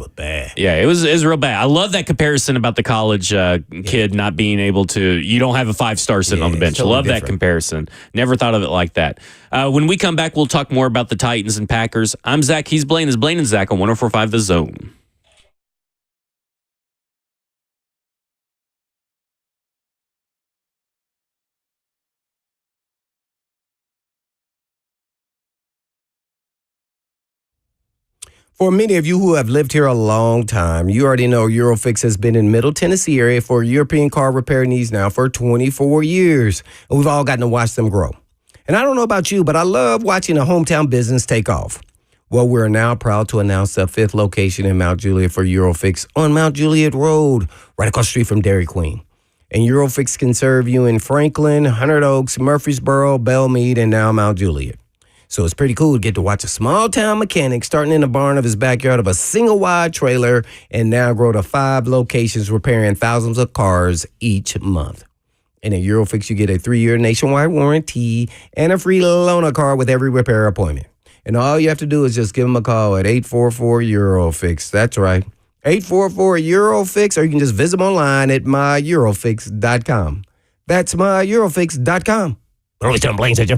[SPEAKER 3] bad.
[SPEAKER 2] Yeah, it was real bad. I love that comparison about the college kid not being able to. You don't have a 5-star sitting on the bench.
[SPEAKER 3] Totally
[SPEAKER 2] love
[SPEAKER 3] different.
[SPEAKER 2] that comparison. Never thought of it like that. When we come back, we'll talk more about the Titans and Packers. I'm Zach. He's Blaine. Is Blaine and Zach on 104.5 The Zone.
[SPEAKER 3] For many of you who have lived here a long time, you already know Eurofix has been in Middle Tennessee area for European car repair needs now for 24 years. And we've all gotten to watch them grow. And I don't know about you, but I love watching a hometown business take off. Well, we're now proud to announce the 5th location in Mount Juliet for Eurofix on Mount Juliet Road, right across the street from Dairy Queen. And Eurofix can serve you in Franklin, Hundred Oaks, Murfreesboro, Belmead, and now Mount Juliet. So it's pretty cool to get to watch a small town mechanic starting in the barn of his backyard of a single wide trailer and now grow to 5 locations repairing thousands of cars each month. And at Eurofix, you get a 3-year nationwide warranty and a free loaner car with every repair appointment. And all you have to do is just give them a call at 844-EUROFIX. That's right, 844-EUROFIX, or you can just visit them online at myEurofix.com. That's myEurofix.com. Always tell them Blaine said you.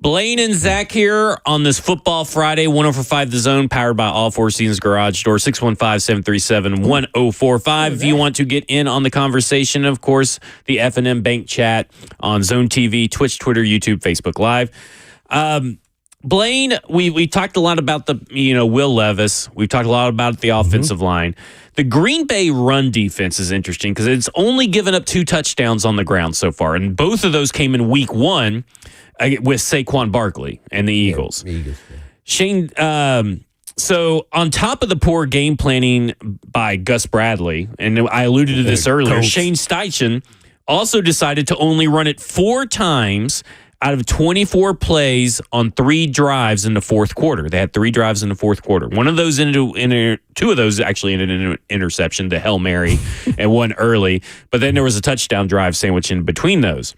[SPEAKER 2] Blaine and Zach here on this Football Friday, 104.5 The Zone, powered by All Four Seasons Garage Door, 615-737-1045. If you want to get in on the conversation, of course, the F&M Bank chat on Zone TV, Twitch, Twitter, YouTube, Facebook Live. Blaine, we talked a lot about Will Levis. We've talked a lot about the offensive line. The Green Bay run defense is interesting because it's only given up 2 touchdowns on the ground so far, and both of those came in week 1 with Saquon Barkley and the Eagles. Shane, so on top of the poor game planning by Gus Bradley, and I alluded to this earlier, Shane Steichen also decided to only run it 4 times out of 24 plays on 3 drives in the fourth quarter. They had 3 drives in the fourth quarter. One of those 2 of those actually ended in an interception, the Hail Mary, and one early. But then there was a touchdown drive sandwich in between those.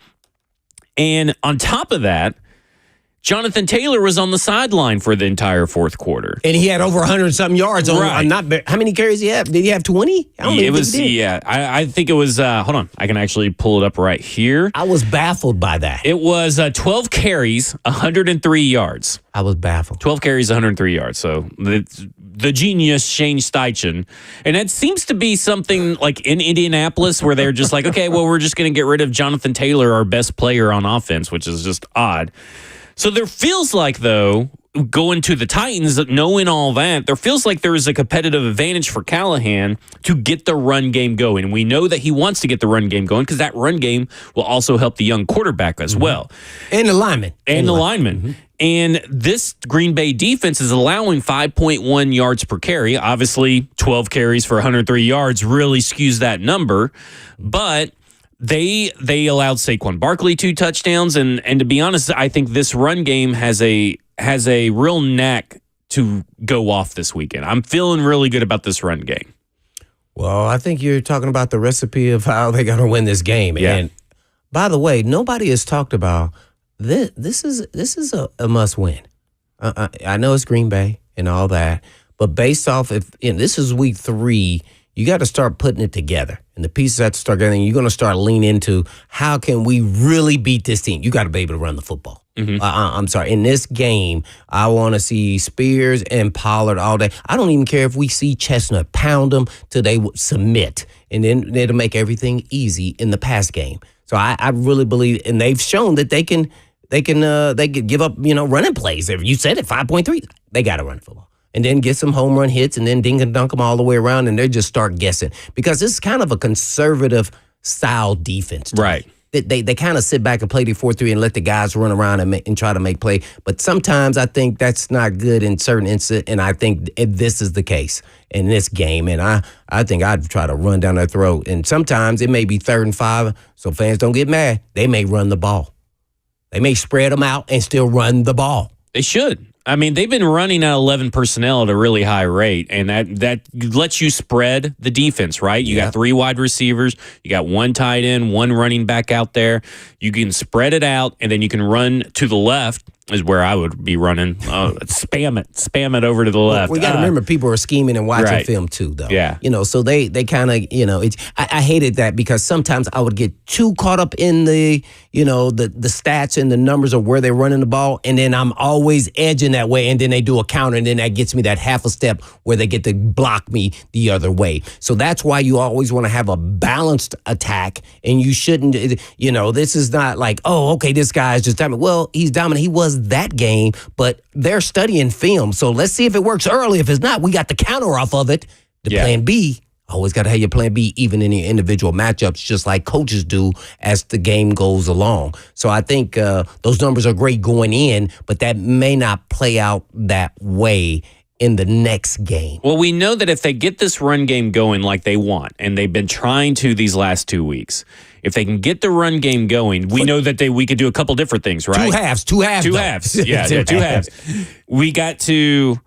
[SPEAKER 2] And on top of that, Jonathan Taylor was on the sideline for the entire fourth quarter.
[SPEAKER 3] And he had over 100-something yards.
[SPEAKER 2] Right.
[SPEAKER 3] How many carries did he have? Did he have 20?
[SPEAKER 2] I think it was, hold on, I can actually pull it up right here.
[SPEAKER 3] I was baffled by that.
[SPEAKER 2] It was 12 carries, 103 yards.
[SPEAKER 3] I was baffled.
[SPEAKER 2] 12 carries, 103 yards. So the genius Shane Steichen. And that seems to be something like in Indianapolis where they're just like, okay, well, we're just going to get rid of Jonathan Taylor, our best player on offense, which is just odd. So there feels like, though, going to the Titans, knowing all that, there feels like there is a competitive advantage for Callahan to get the run game going. And we know that he wants to get the run game going because that run game will also help the young quarterback as well.
[SPEAKER 3] And the lineman.
[SPEAKER 2] And this Green Bay defense is allowing 5.1 yards per carry. Obviously, 12 carries for 103 yards really skews that number. But they allowed Saquon Barkley 2 touchdowns. And to be honest, I think this run game has a real knack to go off this weekend. I'm feeling really good about this run game.
[SPEAKER 3] Well, I think you're talking about the recipe of how they're going to win this game.
[SPEAKER 2] Yeah.
[SPEAKER 3] And by the way, nobody has talked about this. This is a must win. I know it's Green Bay and all that, but based off this is week 3, you got to start putting it together. And the pieces have to start getting, you're going to start leaning into how can we really beat this team? You got to be able to run the football. I'm sorry. In this game, I want to see Spears and Pollard all day. I don't even care if we see Chestnut pound them till they submit. And then it'll make everything easy in the pass game. So I really believe, and they've shown that they can give up, running plays. If you said it, 5.3, they got to run football. And then get some home run hits and then dink and dunk them all the way around, and they just start guessing. Because this is kind of a conservative style defense.
[SPEAKER 2] Right.
[SPEAKER 3] They kind of sit back and play the 4-3 and let the guys run around and try to make play. But sometimes I think that's not good in certain instances, and I think this is the case in this game. And I think I'd try to run down their throat. And sometimes it may be 3rd and 5, so fans don't get mad. They may run the ball. They may spread them out and still run the ball.
[SPEAKER 2] They should. I mean, they've been running at 11 personnel at a really high rate, and that lets you spread the defense, right? You got 3 wide receivers, you got 1 tight end, 1 running back out there. You can spread it out, and then you can run to the left is where I would be running. Spam it over to the left.
[SPEAKER 3] We got to remember people are scheming and watching film too, though.
[SPEAKER 2] Yeah.
[SPEAKER 3] So they kind of, I hated that because sometimes I would get too caught up in the stats and the numbers of where they're running the ball, and then I'm always edging that way, and then they do a counter, and then that gets me that half a step where they get to block me the other way. So that's why you always want to have a balanced attack, and you shouldn't, this is not like, oh, okay, this guy is just dominant. Well, he's dominant. He was that game, but they're studying film. So let's see if it works early. If it's not, we got the counter off of it. The plan B, always got to have your plan B, even in your individual matchups, just like coaches do as the game goes along. So I think those numbers are great going in, but that may not play out that way in the next game.
[SPEAKER 2] Well, we know that if they get this run game going like they want, and they've been trying to these last 2 weeks, if they can get the run game going, we know that we could do a couple different things, right?
[SPEAKER 3] Two halves.
[SPEAKER 2] Yeah, 2 halves. We got to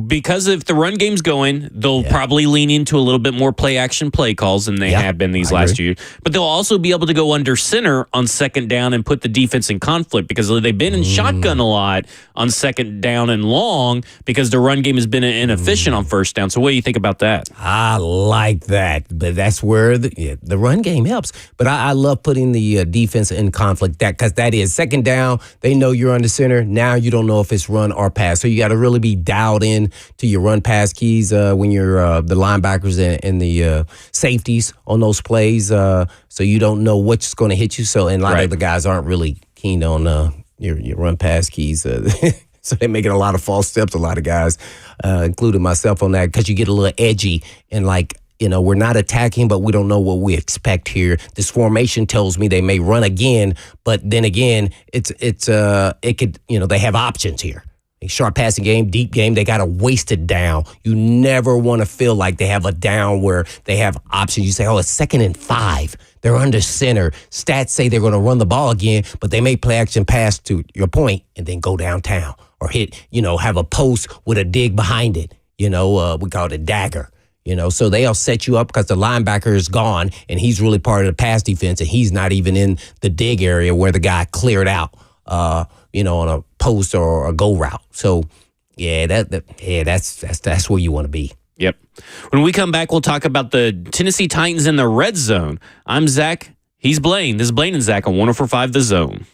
[SPEAKER 2] because if the run game's going, they'll probably lean into a little bit more play action play calls than they have been these last year. But they'll also be able to go under center on second down and put the defense in conflict because they've been in shotgun a lot on second down and long because the run game has been inefficient on first down. So what do you think about that?
[SPEAKER 3] I like that, but that's where the run game helps. But I love putting the defense in conflict because that is second down. They know you're under center. Now you don't know if it's run or pass. So you got to really be dialed in to your run pass keys when you're the linebackers and the safeties on those plays. So you don't know what's going to hit you. So and a lot of the guys aren't really keen on your run pass keys. So they're making a lot of false steps, a lot of guys, including myself on that, because you get a little edgy and we're not attacking, but we don't know what we expect here. This formation tells me they may run again, but then again, it could, they have options here. A sharp passing game, deep game, they got to waste it down. You never want to feel like they have a down where they have options. You say, it's 2nd and 5. They're under center. Stats say they're going to run the ball again, but they may play action pass to your point and then go downtown or hit, have a post with a dig behind it. We call it a dagger. So they'll set you up because the linebacker is gone and he's really part of the pass defense and he's not even in the dig area where the guy cleared out, on a post or a go route. So, that's where you want to be.
[SPEAKER 2] Yep. When we come back, we'll talk about the Tennessee Titans in the red zone. I'm Zach. He's Blaine. This is Blaine and Zach on 104.5 The Zone.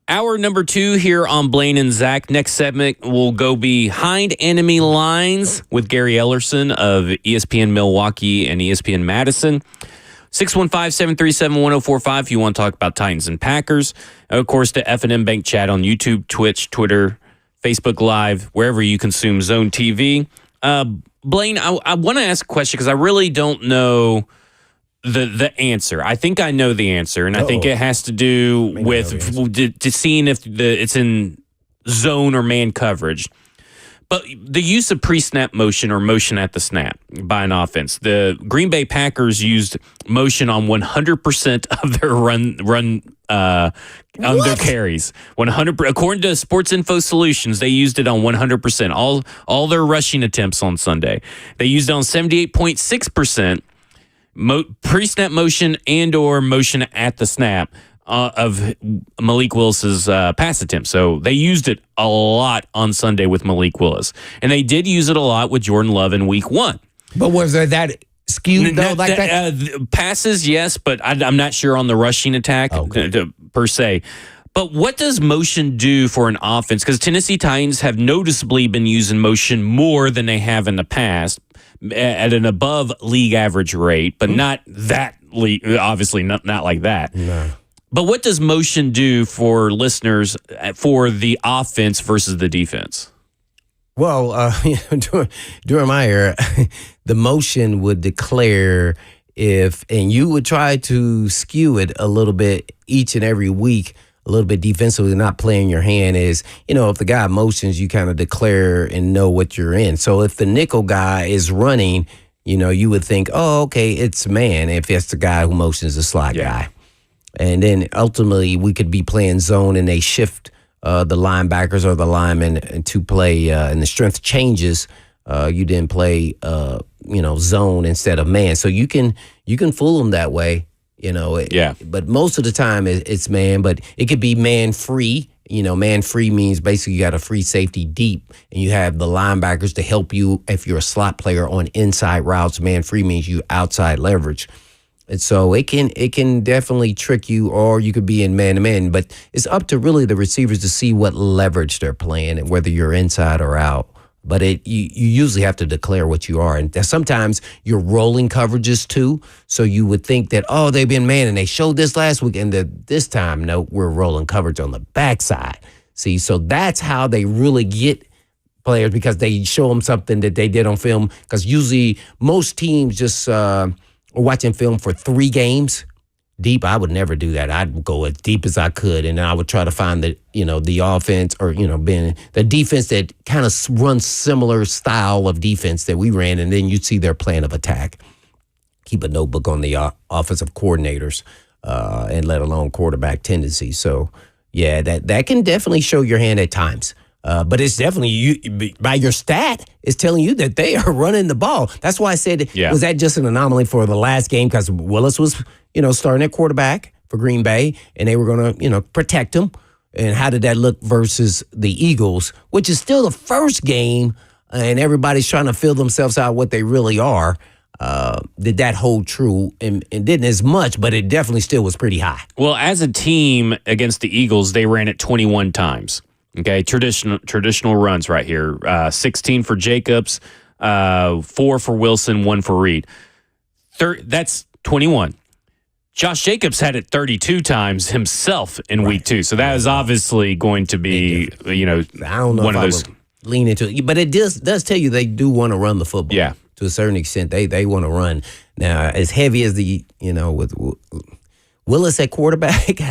[SPEAKER 2] Hour number 2 here on Blaine and Zach. Next segment will go behind enemy lines with Gary Ellerson of ESPN Milwaukee and ESPN Madison. 615-737-1045 if you want to talk about Titans and Packers. And of course, the F&M Bank chat on YouTube, Twitch, Twitter, Facebook Live, wherever you consume Zone TV. Blaine, I want to ask a question because I really don't know the answer. I think I know the answer, and I think it has to do with to seeing if it's in zone or man coverage. But the use of pre-snap motion or motion at the snap by an offense. The Green Bay Packers used motion on 100% of their run on their carries. 100, according to Sports Info Solutions, they used it on 100%. All their rushing attempts on Sunday. They used it on 78.6%. Pre-snap motion and or motion at the snap of Malik Willis's pass attempt. So they used it a lot on Sunday with Malik Willis. And they did use it a lot with Jordan Love in week 1.
[SPEAKER 3] But was there that skewed though like that?
[SPEAKER 2] Passes, yes, but I'm not sure on the rushing attack per se. But what does motion do for an offense? Because Tennessee Titans have noticeably been using motion more than they have in the past at an above league average rate, but not that obviously not like that.
[SPEAKER 3] No.
[SPEAKER 2] But what does motion do for listeners for the offense versus the defense?
[SPEAKER 3] Well, during my era, the motion would declare and you would try to skew it a little bit each and every week, a little bit defensively, not playing your hand is, if the guy motions, you kind of declare and know what you're in. So if the nickel guy is running, you would think, oh, okay, it's man, if it's the guy who motions the slot guy. And then ultimately we could be playing zone and they shift the linebackers or the linemen to play and the strength changes. You didn't play, zone instead of man. So you can fool them that way. But most of the time it's man, but it could be man free. Man free means basically you got a free safety deep and you have the linebackers to help you if you're a slot player on inside routes. Man free means you outside leverage. And so it can definitely trick you, or you could be in man-to-man. But it's up to really the receivers to see what leverage they're playing and whether you're inside or out. But you usually have to declare what you are. And sometimes you're rolling coverages too. So you would think that, they've been man, and they showed this last week. And this time, no, we're rolling coverage on the backside. See, so that's how they really get players, because they show them something that they did on film. Because usually most teams just are watching film for 3 games. Deep, I would never do that. I'd go as deep as I could, and I would try to find the offense or being the defense that kind of runs similar style of defense that we ran, and then you'd see their plan of attack. Keep a notebook on the offensive coordinators, and let alone quarterback tendencies. So yeah, that can definitely show your hand at times. But it's definitely by your stat, it's telling you that they are running the ball. That's why I said, was that just an anomaly for the last game? Because Willis was, starting at quarterback for Green Bay, and they were going to, protect him. And how did that look versus the Eagles, which is still the first game, and everybody's trying to feel themselves out what they really are. Did that hold true? And didn't as much, but it definitely still was pretty high.
[SPEAKER 2] Well, as a team against the Eagles, they ran it 21 times. Okay, traditional runs right here. 16 for Jacobs, 4 for Wilson, 1 for Reed. That's 21. Josh Jacobs had it 32 times himself in week 2. So that is obviously going to be,
[SPEAKER 3] I don't know
[SPEAKER 2] one
[SPEAKER 3] if
[SPEAKER 2] of those.
[SPEAKER 3] I would lean into it. But it does tell you they do want to run the football.
[SPEAKER 2] Yeah.
[SPEAKER 3] To a certain extent, they want to run. Now, as heavy as with Willis at quarterback,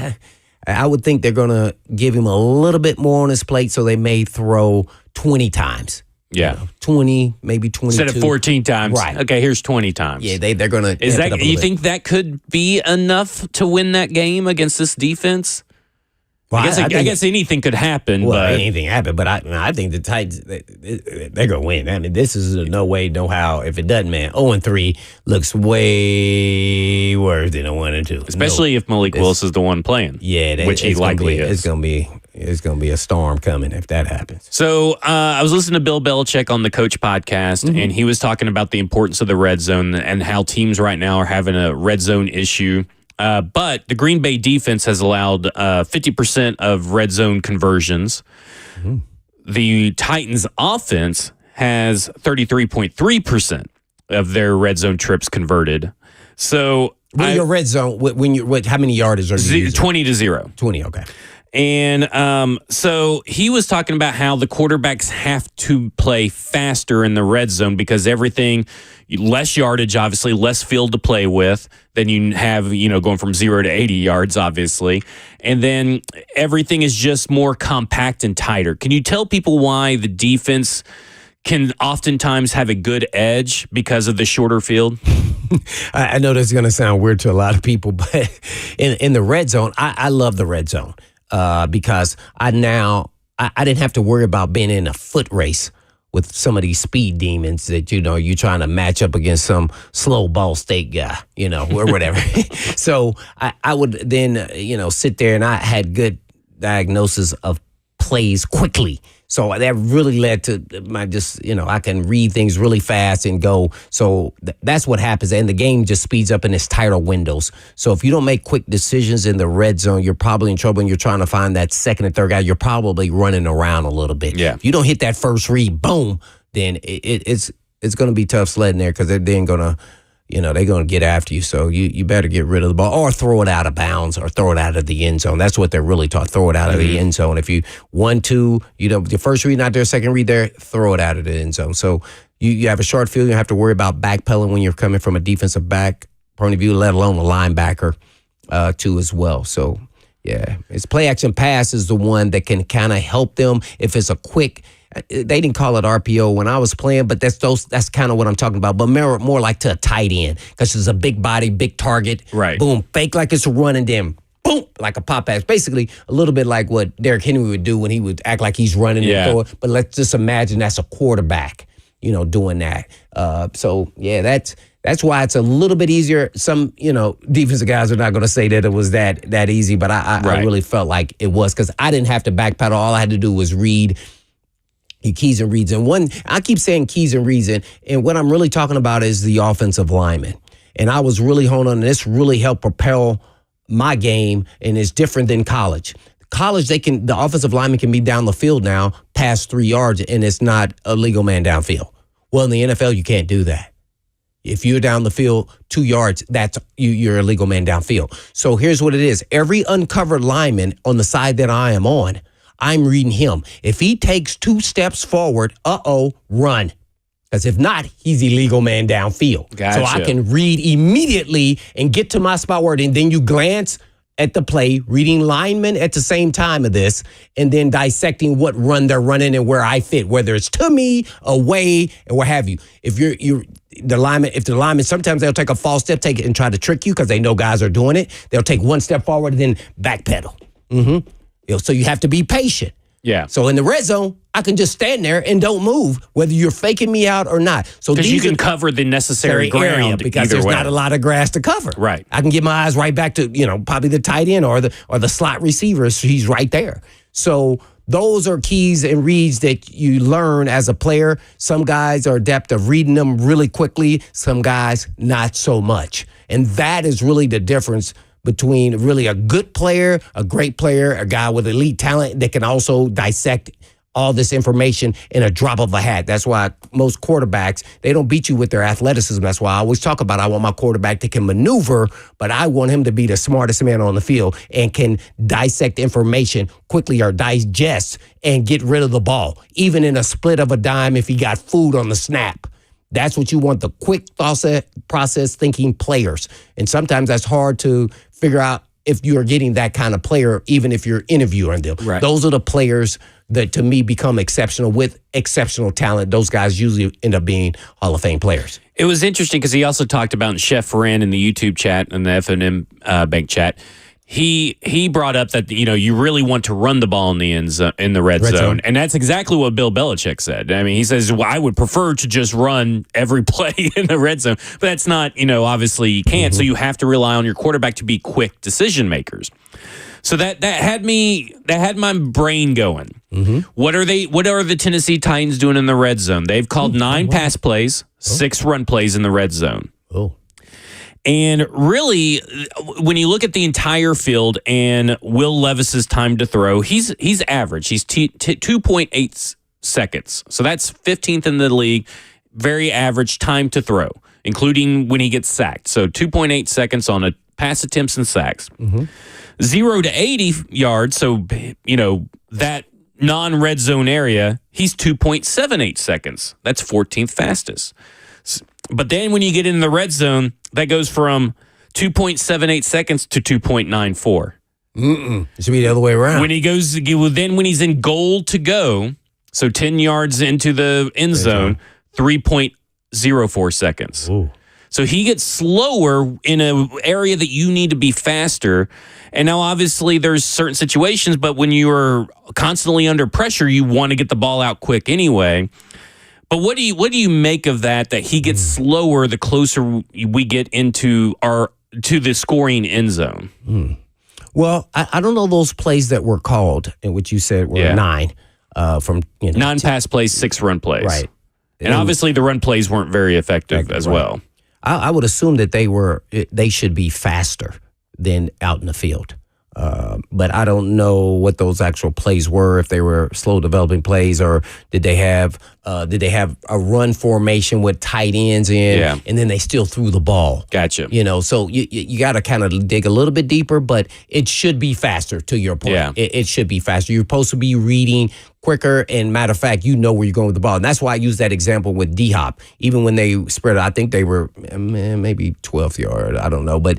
[SPEAKER 3] I would think they're going to give him a little bit more on his plate, so they may throw 20 times.
[SPEAKER 2] Yeah.
[SPEAKER 3] 20, maybe 22.
[SPEAKER 2] Instead of 14 times.
[SPEAKER 3] Right.
[SPEAKER 2] Okay, here's 20 times.
[SPEAKER 3] Yeah, they're going to.
[SPEAKER 2] Is that, you think that could be enough to win that game against this defense?
[SPEAKER 3] Well,
[SPEAKER 2] I guess anything could happen.
[SPEAKER 3] Well,
[SPEAKER 2] but
[SPEAKER 3] anything happen, but I think the Titans, they're going to win. I mean, this is a no way, no how. If it doesn't, man, 0-3 looks way worse than a 1-2.
[SPEAKER 2] Especially if Malik Willis is the one playing.
[SPEAKER 3] Yeah,
[SPEAKER 2] which he likely is.
[SPEAKER 3] It's going to be a storm coming if that happens.
[SPEAKER 2] So I was listening to Bill Belichick on the Coach podcast, and he was talking about the importance of the red zone and how teams right now are having a red zone issue. But the Green Bay defense has allowed 50% of red zone conversions.
[SPEAKER 3] Mm-hmm.
[SPEAKER 2] The Titans offense has 33.3% of their red zone trips converted. So
[SPEAKER 3] your red zone, how many yardage are you using?
[SPEAKER 2] 20-0.
[SPEAKER 3] 20, okay.
[SPEAKER 2] And so he was talking about how the quarterbacks have to play faster in the red zone because everything, less yardage, obviously, less field to play with than you have, going from 0 to 80 yards, obviously. And then everything is just more compact and tighter. Can you tell people why the defense can oftentimes have a good edge because of the shorter field?
[SPEAKER 3] I know this is going to sound weird to a lot of people, but in the red zone, I love the red zone. Because I didn't have to worry about being in a foot race with some of these speed demons that, you're trying to match up against some slow Ball State guy, or whatever. So I would then, sit there and I had good diagnosis of plays quickly. So that really led to I can read things really fast and go. So that's what happens. And the game just speeds up in its tighter windows. So if you don't make quick decisions in the red zone, you're probably in trouble and you're trying to find that second and third guy. You're probably running around a little bit.
[SPEAKER 2] Yeah.
[SPEAKER 3] If you don't hit that first read, boom, then it's going to be tough sledding there because they're then going to, they're going to get after you. So you better get rid of the ball or throw it out of bounds or throw it out of the end zone. That's what they're really taught. Throw it out of the end zone. If you 1, 2, your first read not there, second read there, throw it out of the end zone. So you have a short field. You don't have to worry about backpedaling when you're coming from a defensive back point of view, let alone a linebacker too as well. So yeah, it's play action pass is the one that can kind of help them if it's a quick. They didn't call it RPO when I was playing, but that's kind of what I'm talking about. But more like to a tight end because it's a big body, big target.
[SPEAKER 2] Right.
[SPEAKER 3] Boom, fake like it's a run and then boom, like a pop pass. Basically, a little bit like what Derrick Henry would do when he would act like he's running and throw it. But let's just imagine that's a quarterback, doing that. So yeah, that's why it's a little bit easier. Some, defensive guys are not going to say that it was that easy, but I really felt like it was because I didn't have to backpedal. All I had to do was read. Keys and reads. And I keep saying keys and reads, and what I'm really talking about is the offensive lineman. And I was really honing on this, really helped propel my game, and it's different than college. College, the offensive lineman can be down the field now, past 3 yards, and it's not a legal man downfield. Well, in the NFL, you can't do that. If you're down the field 2 yards, that's you're a legal man downfield. So here's what it is. Every uncovered lineman on the side that I am on, I'm reading him. If he takes 2 steps forward, run. Because if not, he's illegal man downfield.
[SPEAKER 2] Gotcha.
[SPEAKER 3] So I can read immediately and get to my spot where, and then you glance at the play, reading linemen at the same time of this, and then dissecting what run they're running and where I fit, whether it's to me, away, and what have you. If the lineman, sometimes they'll take a false step, take it and try to trick you because they know guys are doing it. They'll take 1 step forward and then backpedal. So you have to be patient.
[SPEAKER 2] Yeah.
[SPEAKER 3] So in the red zone, I can just stand there and don't move, whether you're faking me out or not. So
[SPEAKER 2] because you can cover the necessary ground
[SPEAKER 3] because there's not a lot of grass to cover.
[SPEAKER 2] Right.
[SPEAKER 3] I can get my eyes right back to probably the tight end or the slot receiver. So he's right there. So those are keys and reads that you learn as a player. Some guys are adept of reading them really quickly. Some guys not so much, and that is really the difference between really a good player, a great player, a guy with elite talent that can also dissect all this information in a drop of a hat. That's why most quarterbacks, they don't beat you with their athleticism. That's why I always talk about I want my quarterback that can maneuver, but I want him to be the smartest man on the field and can dissect information quickly or digest and get rid of the ball, even in a split of a dime if he got food on the snap. That's what you want, the quick process thinking players. And sometimes that's hard to figure out if you are getting that kind of player, even if you're interviewing them.
[SPEAKER 2] Right.
[SPEAKER 3] Those are the players that, to me, become exceptional with exceptional talent. Those guys usually end up being Hall of Fame players.
[SPEAKER 2] It was interesting because he also talked about, and Chef ran in the YouTube chat and the FNM Bank chat, he brought up that you really want to run the ball in the in the red zone, and that's exactly what Bill Belichick said. I mean, he says, well, I would prefer to just run every play in the red zone, but that's not, obviously you can't. So you have to rely on your quarterback to be quick decision makers. So that had my brain going. What are the Tennessee Titans doing in the red zone? They've called 9 pass plays, 6 run plays in the red zone.
[SPEAKER 3] Oh.
[SPEAKER 2] And really, when you look at the entire field and Will Levis's time to throw, he's average. He's 2.8 seconds. So that's 15th in the league. Very average time to throw, including when he gets sacked. So 2.8 seconds on a pass attempts and sacks. 0 to 80 yards. So, that non-red zone area, he's 2.78 seconds. That's 14th fastest. But then when you get in the red zone, that goes from 2.78 seconds to 2.94.
[SPEAKER 3] It should be the other way around.
[SPEAKER 2] When he's in goal to go, so 10 yards into the end zone, 3.04 seconds.
[SPEAKER 3] Ooh.
[SPEAKER 2] So he gets slower in an area that you need to be faster. And now, obviously, there's certain situations, but when you are constantly under pressure, you want to get the ball out quick anyway. But what do you make of that he gets slower the closer we get to the scoring end zone?
[SPEAKER 3] Well, I don't know those plays that were called, in which you said were 9 from
[SPEAKER 2] 9 pass plays, 6 run plays.
[SPEAKER 3] Right.
[SPEAKER 2] And obviously the run plays weren't very effective as well.
[SPEAKER 3] I would assume that they should be faster than out in the field. But I don't know what those actual plays were, if they were slow developing plays, or did they have a run formation with tight ends in, and then they still threw the ball.
[SPEAKER 2] Gotcha.
[SPEAKER 3] So you got to kind of dig a little bit deeper, but it should be faster, to your point.
[SPEAKER 2] Yeah.
[SPEAKER 3] It should be faster. You're supposed to be reading quicker, and matter of fact, you know where you're going with the ball. And that's why I use that example with D-Hop. Even when they spread it, I think they were maybe 12th yard, I don't know, but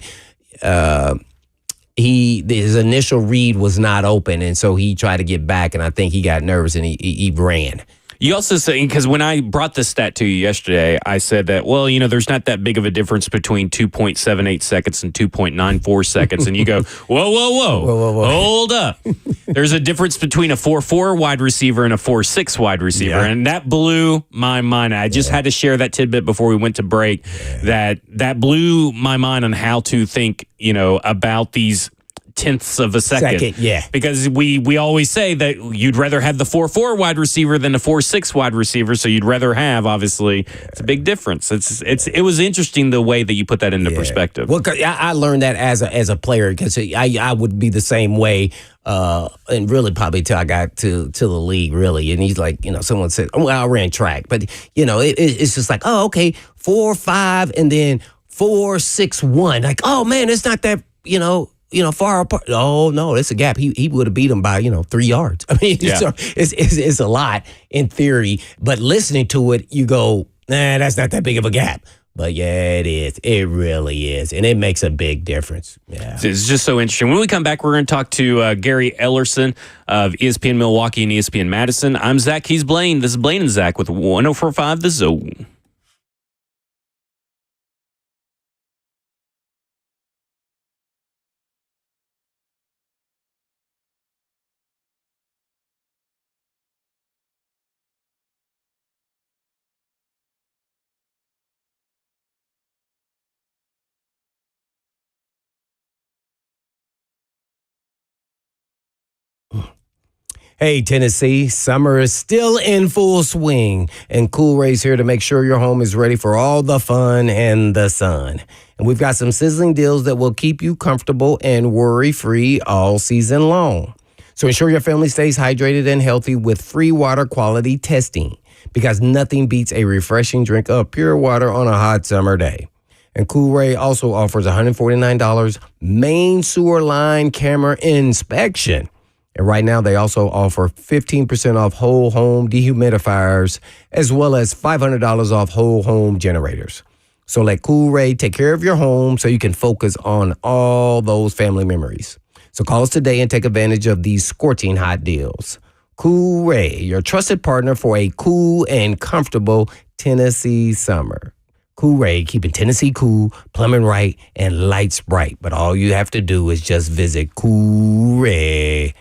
[SPEAKER 3] his initial read was not open, and so he tried to get back, and I think he got nervous and he ran.
[SPEAKER 2] You also say, because when I brought this stat to you yesterday, I said that, there's not that big of a difference between 2.78 seconds and 2.94 seconds. And you go, whoa, hold up. There's a difference between a 4.4 wide receiver and a 4.6 wide receiver. Yeah. And that blew my mind. I just had to share that tidbit before we went to break. Yeah. That blew my mind on how to think, about these tenths of a second.
[SPEAKER 3] Yeah.
[SPEAKER 2] Because we always say that you'd rather have the 4.4 wide receiver than the 4.6 wide receiver, so you'd rather have, obviously, it's a big difference. It was interesting the way that you put that into perspective.
[SPEAKER 3] Well, I learned that as a player, because I would be the same way, and really probably till I got to the league, really. And he's like, someone said, I ran track, but it's just like, oh, okay, 4.5 and then 4.61. Like, oh man, it's not that far apart. Oh no, it's a gap. He would have beat him by 3 yards. I mean, so it's a lot in theory, but listening to it, you go, nah, that's not that big of a gap. But yeah, it is. It really is, and it makes a big difference. Yeah,
[SPEAKER 2] it's just so interesting. When we come back, we're going to talk to Gary Ellerson of ESPN Milwaukee and ESPN Madison. I'm Zach. He's Blaine. This is Blaine and Zach with 104.5 The Zone.
[SPEAKER 3] Hey, Tennessee, summer is still in full swing, and Cool Ray's here to make sure your home is ready for all the fun and the sun. And we've got some sizzling deals that will keep you comfortable and worry-free all season long. So ensure your family stays hydrated and healthy with free water quality testing, because nothing beats a refreshing drink of pure water on a hot summer day. And Cool Ray also offers $149 main sewer line camera inspection. And right now, they also offer 15% off whole home dehumidifiers, as well as $500 off whole home generators. So let Cool Ray take care of your home so you can focus on all those family memories. So call us today and take advantage of these scorching hot deals. Cool Ray, your trusted partner for a cool and comfortable Tennessee summer. Cool Ray, keeping Tennessee cool, plumbing right, and lights bright. But all you have to do is just visit coolray.com.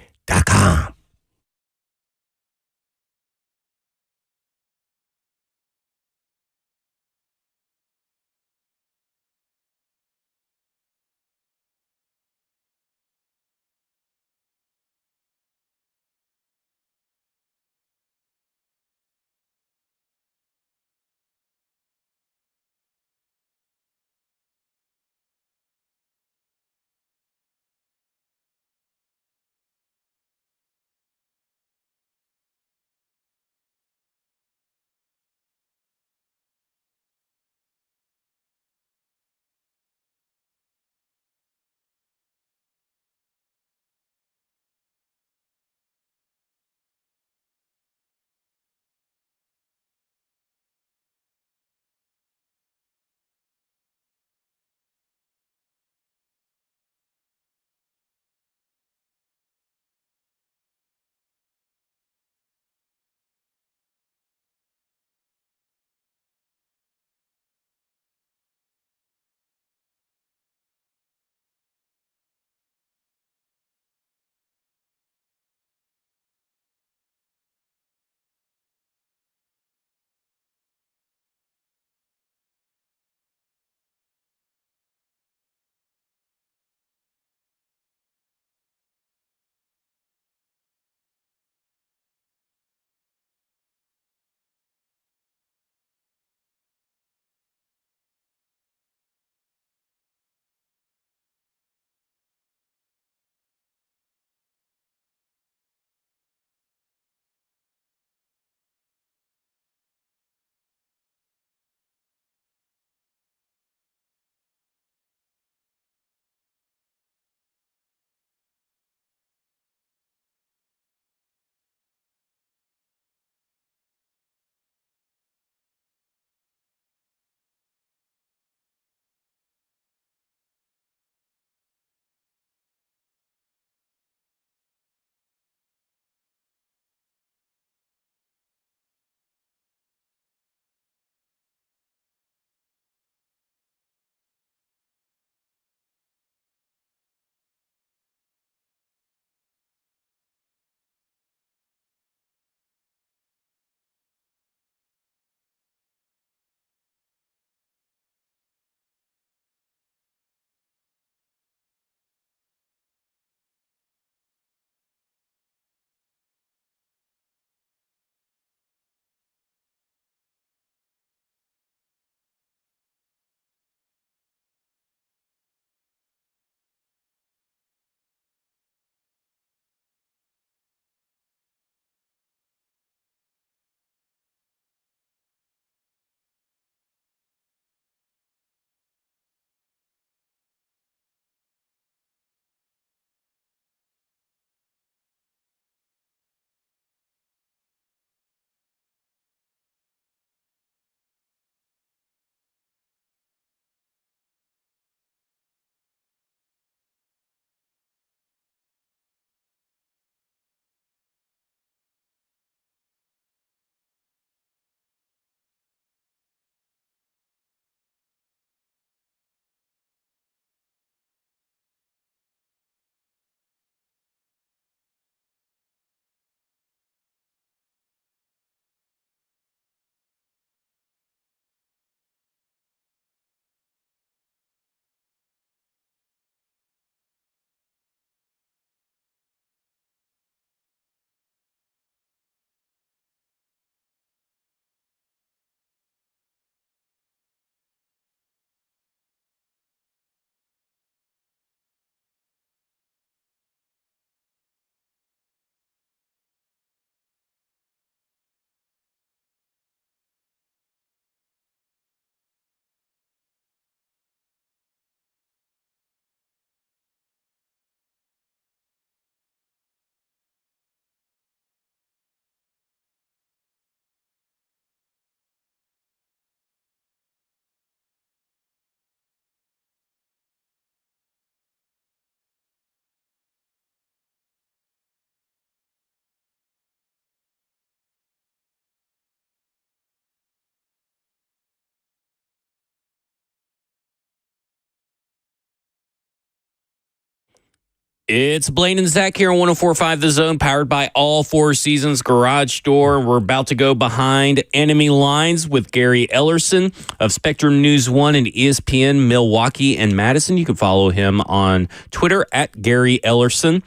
[SPEAKER 2] It's Blaine and Zach here on 104.5 The Zone, powered by All Four Seasons Garage Door. We're about to go behind enemy lines with Gary Ellerson of Spectrum News 1 and ESPN Milwaukee and Madison. You can follow him on Twitter at Gary Ellerson.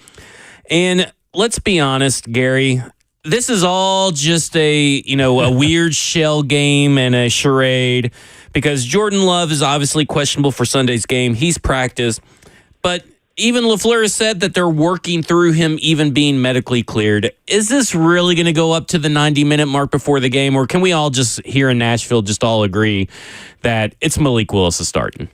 [SPEAKER 2] And let's be honest, Gary, this is all just a weird shell game and a charade because Jordan Love is obviously questionable for Sunday's game. He's practiced, but even LaFleur has said that they're working through him even being medically cleared. Is this really going to go up to the 90-minute mark before the game, or can we all just here in Nashville just all agree that it's Malik Willis is starting?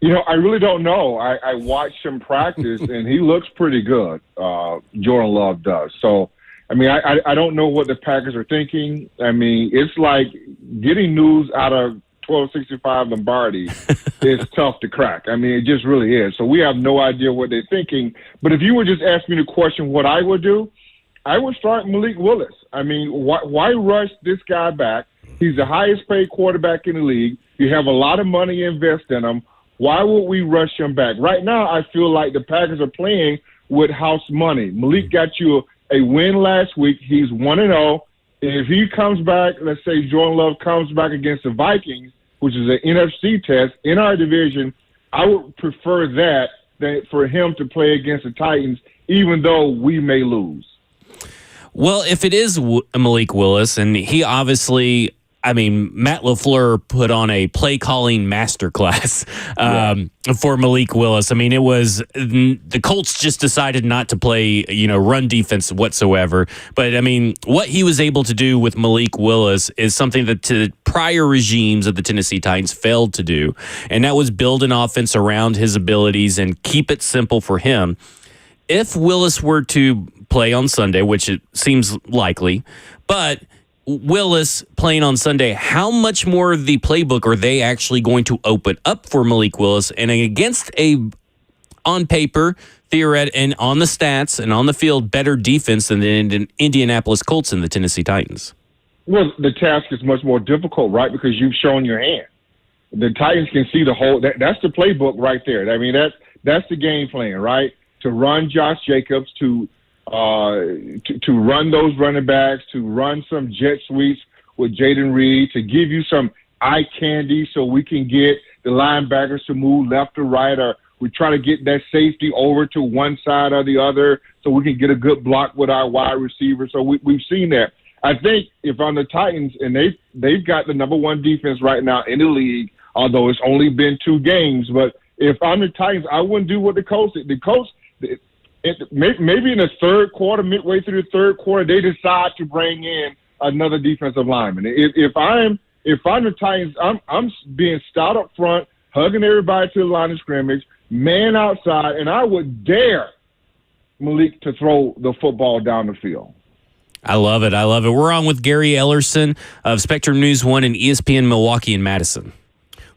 [SPEAKER 6] I really don't know. I watched him practice, and he looks pretty good. Jordan Love does. So, I don't know what the Packers are thinking. It's like getting news out of 1265 Lombardi is tough to crack. It just really is. So we have no idea what they're thinking. But if you were just asking me the question what I would do, I would start Malik Willis. Why rush this guy back? He's the highest paid quarterback in the league. You have a lot of money invested in him. Why would we rush him back? Right now, I feel like the Packers are playing with house money. Malik got you a win last week. He's 1-0. If he comes back, let's say Jordan Love comes back against the Vikings, which is an NFC test in our division, I would prefer that than for him to play against the Titans, even though we may lose.
[SPEAKER 2] Well, if it is Malik Willis, and he obviously, Matt LaFleur put on a play-calling masterclass for Malik Willis. It was the Colts just decided not to play, run defense whatsoever. But, what he was able to do with Malik Willis is something that the prior regimes of the Tennessee Titans failed to do, and that was build an offense around his abilities and keep it simple for him. If Willis were to play on Sunday, which it seems likely, but Willis playing on Sunday, how much more of the playbook are they actually going to open up for Malik Willis and against on paper, and on the stats and on the field, better defense than the Indianapolis Colts and the Tennessee Titans?
[SPEAKER 6] Well, the task is much more difficult, right, because you've shown your hand. The Titans can see the whole that's the playbook right there. That's the game plan, right, to run Josh Jacobs, to run those running backs, to run some jet sweeps with Jaden Reed, to give you some eye candy so we can get the linebackers to move left or right, or we try to get that safety over to one side or the other so we can get a good block with our wide receiver. So we've seen that. I think if on the Titans, and they've got the number one defense right now in the league, although it's only been 2 games, but if I'm the Titans, I wouldn't do what the Colts did. The Colts, maybe in the third quarter, midway through the third quarter, they decide to bring in another defensive lineman. If I'm the Titans, I'm being stout up front, hugging everybody to the line of scrimmage, man outside, and I would dare Malik to throw the football down the field.
[SPEAKER 2] I love it. We're on with Gary Ellerson of Spectrum News 1 and ESPN Milwaukee and Madison.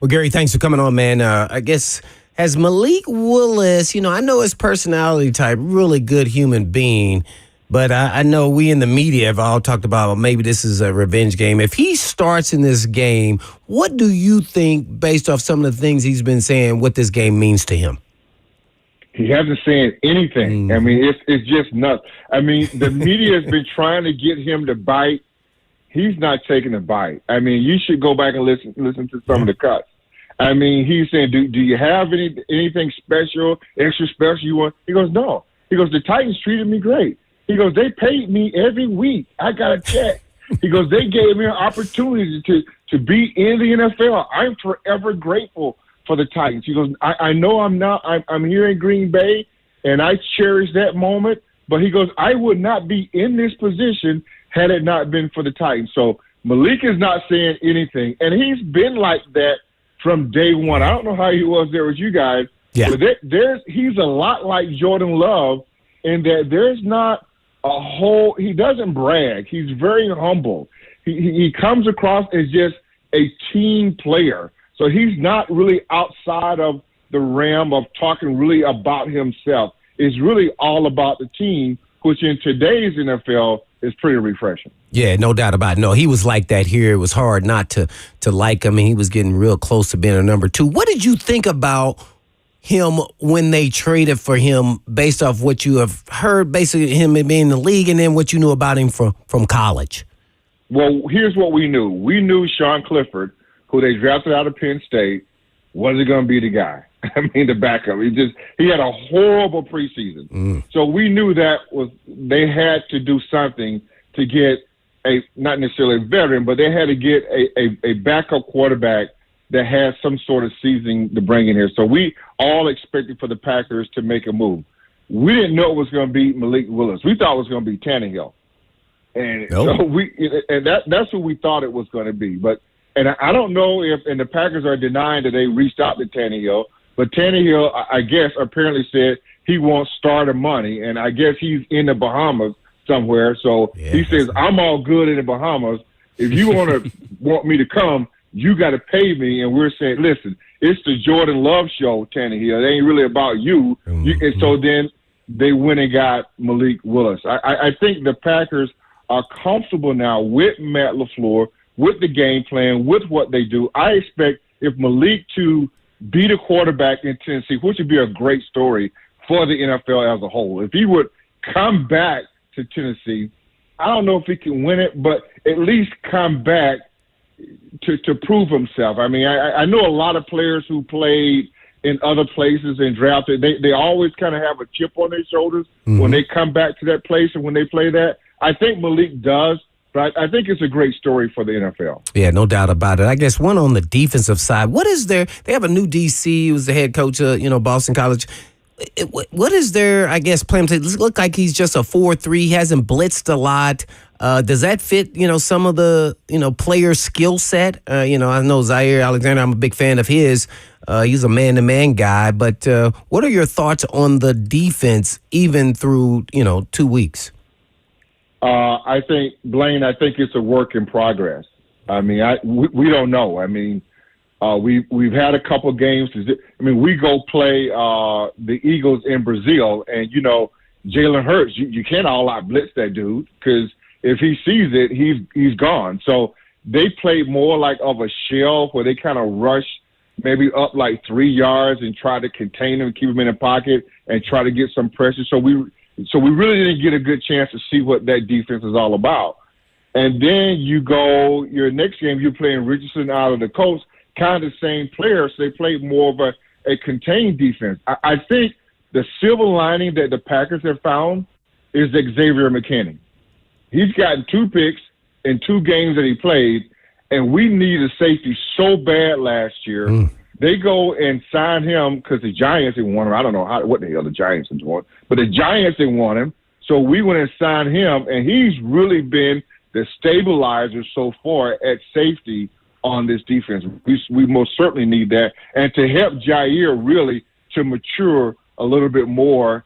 [SPEAKER 3] Well, Gary, thanks for coming on, man. I guess has Malik Willis, I know his personality type, really good human being, but I know we in the media have all talked about maybe this is a revenge game. If he starts in this game, what do you think, based off some of the things he's been saying, what this game means to him?
[SPEAKER 6] He hasn't said anything. It's just nuts. The media has been trying to get him to bite. He's not taking a bite. You should go back and listen to some of the cuts. He's saying, do you have anything special, extra special you want? He goes, no. He goes, the Titans treated me great. He goes, they paid me every week. I got a check. He goes, they gave me an opportunity to be in the NFL. I'm forever grateful for the Titans. He goes, I know I'm here in Green Bay, and I cherish that moment. But he goes, I would not be in this position had it not been for the Titans. So Malik is not saying anything, and he's been like that from day one. I don't know how he was there with you guys, but he's a lot like Jordan Love in that there's not he doesn't brag. He's very humble. He comes across as just a team player. So he's not really outside of the realm of talking really about himself. It's really all about the team, which in today's NFL is pretty refreshing.
[SPEAKER 3] Yeah, no doubt about it. No, he was like that here. It was hard not to like him. He was getting real close to being a number 2. What did you think about him when they traded for him based off what you have heard, basically him being in the league and then what you knew about him from college?
[SPEAKER 6] Well, here's what we knew. We knew Sean Clifford, who they drafted out of Penn State, wasn't going to be the guy. I mean, the backup. He had a horrible preseason. So we knew they had to do something to get not necessarily a veteran, but they had to get a backup quarterback that has some sort of seasoning to bring in here. So we all expected for the Packers to make a move. We didn't know it was going to be Malik Willis. We thought it was going to be Tannehill. And so that's who we thought it was going to be. And I don't know if the Packers are denying that they reached out to Tannehill, but Tannehill, I guess, apparently said he wants starter money, and I guess he's in the Bahamas somewhere. So he says, I'm all good in the Bahamas. If you want me to come, you got to pay me. And we're saying, listen, it's the Jordan Love show, Tannehill. It ain't really about you. And so then they went and got Malik Willis. I think the Packers are comfortable now with Matt LaFleur, with the game plan, with what they do. I expect if Malik to be the quarterback in Tennessee, which would be a great story for the NFL as a whole. If he would come back to Tennessee, I don't know if he can win it, but at least come back to prove himself. I mean, I know a lot of players who played in other places and drafted. They always kind of have a chip on their shoulders when they come back to that place and when they play that. I think Malik does, but I think it's a great story for the NFL.
[SPEAKER 3] Yeah, no doubt about it. I guess one on the defensive side. What is there? They have a new DC who's the head coach of Boston College. What is their, I guess, plan? It look like he's just a 4-3. He hasn't blitzed a lot. Does that fit, some of the, player skill set? I know Zaire Alexander, I'm a big fan of his. He's a man-to-man guy. But what are your thoughts on the defense even through, 2 weeks?
[SPEAKER 6] I think, Blaine, it's a work in progress. I mean, we don't know. I mean, we've had a couple games. We go play the Eagles in Brazil, and, Jalen Hurts, you can't all-out blitz that dude because if he sees it, he's gone. So they play more like of a shell where they kind of rush maybe up like 3 yards and try to contain him, keep him in the pocket, and try to get some pressure. So we really didn't get a good chance to see what that defense is all about. And then your next game, you're playing Richardson out of the Colts, kind of the same players. So they play more of a contained defense. I think the silver lining that the Packers have found is Xavier McKinney. He's gotten 2 picks in 2 games that he played, and we need a safety so bad last year. They go and sign him because the Giants didn't want him. I don't know what the hell the Giants didn't want, but the Giants didn't want him. So we went and signed him, and he's really been the stabilizer so far at safety on this defense. We most certainly need that. And to help Jair really to mature a little bit more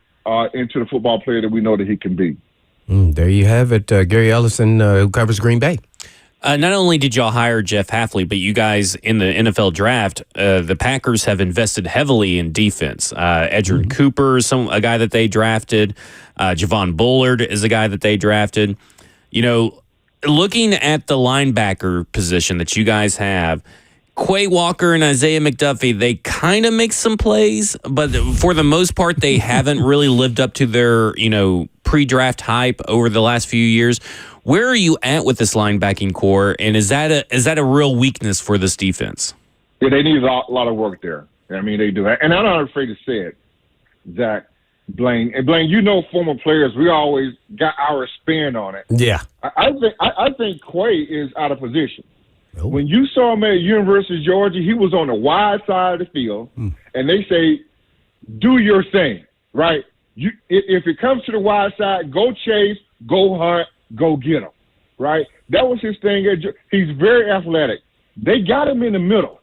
[SPEAKER 6] into the football player that we know that he can be.
[SPEAKER 3] There you have it. Gary Ellerson, who covers Green Bay.
[SPEAKER 2] Not only did y'all hire Jeff Hafley, but you guys in the NFL draft, the Packers have invested heavily in defense. Edgerrin Cooper is a guy that they drafted. Javon Bullard is a guy that they drafted. Looking at the linebacker position that you guys have, Quay Walker and Isaiah McDuffie, they kind of make some plays, but for the most part, they haven't really lived up to their, pre-draft hype over the last few years. Where are you at with this linebacking core, and is that a real weakness for this defense?
[SPEAKER 6] Yeah, they need a lot of work there. I mean, they do. And I'm not afraid to say it, Zach, Blaine. And Blaine, former players, we always got our spin on it.
[SPEAKER 3] Yeah.
[SPEAKER 6] I think Quay is out of position. Oh. When you saw him at University of Georgia, he was on the wide side of the field, and they say, do your thing, right? If it comes to the wide side, go chase, go hunt, go get him, right? That was his thing. He's very athletic. They got him in the middle,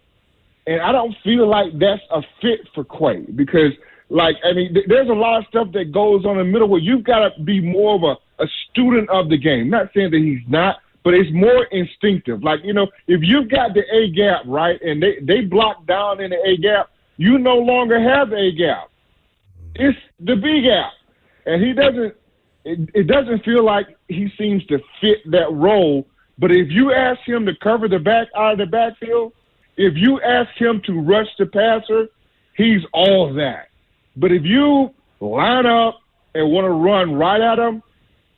[SPEAKER 6] and I don't feel like that's a fit for Quay because, there's a lot of stuff that goes on in the middle where you've got to be more of a student of the game. Not saying that he's not, but it's more instinctive. If you've got the A gap, right, and they block down in the A gap, you no longer have the A gap. It's the B gap. And it doesn't feel like he seems to fit that role. But if you ask him to cover the back out of the backfield, if you ask him to rush the passer, he's all that. But if you line up and want to run right at him,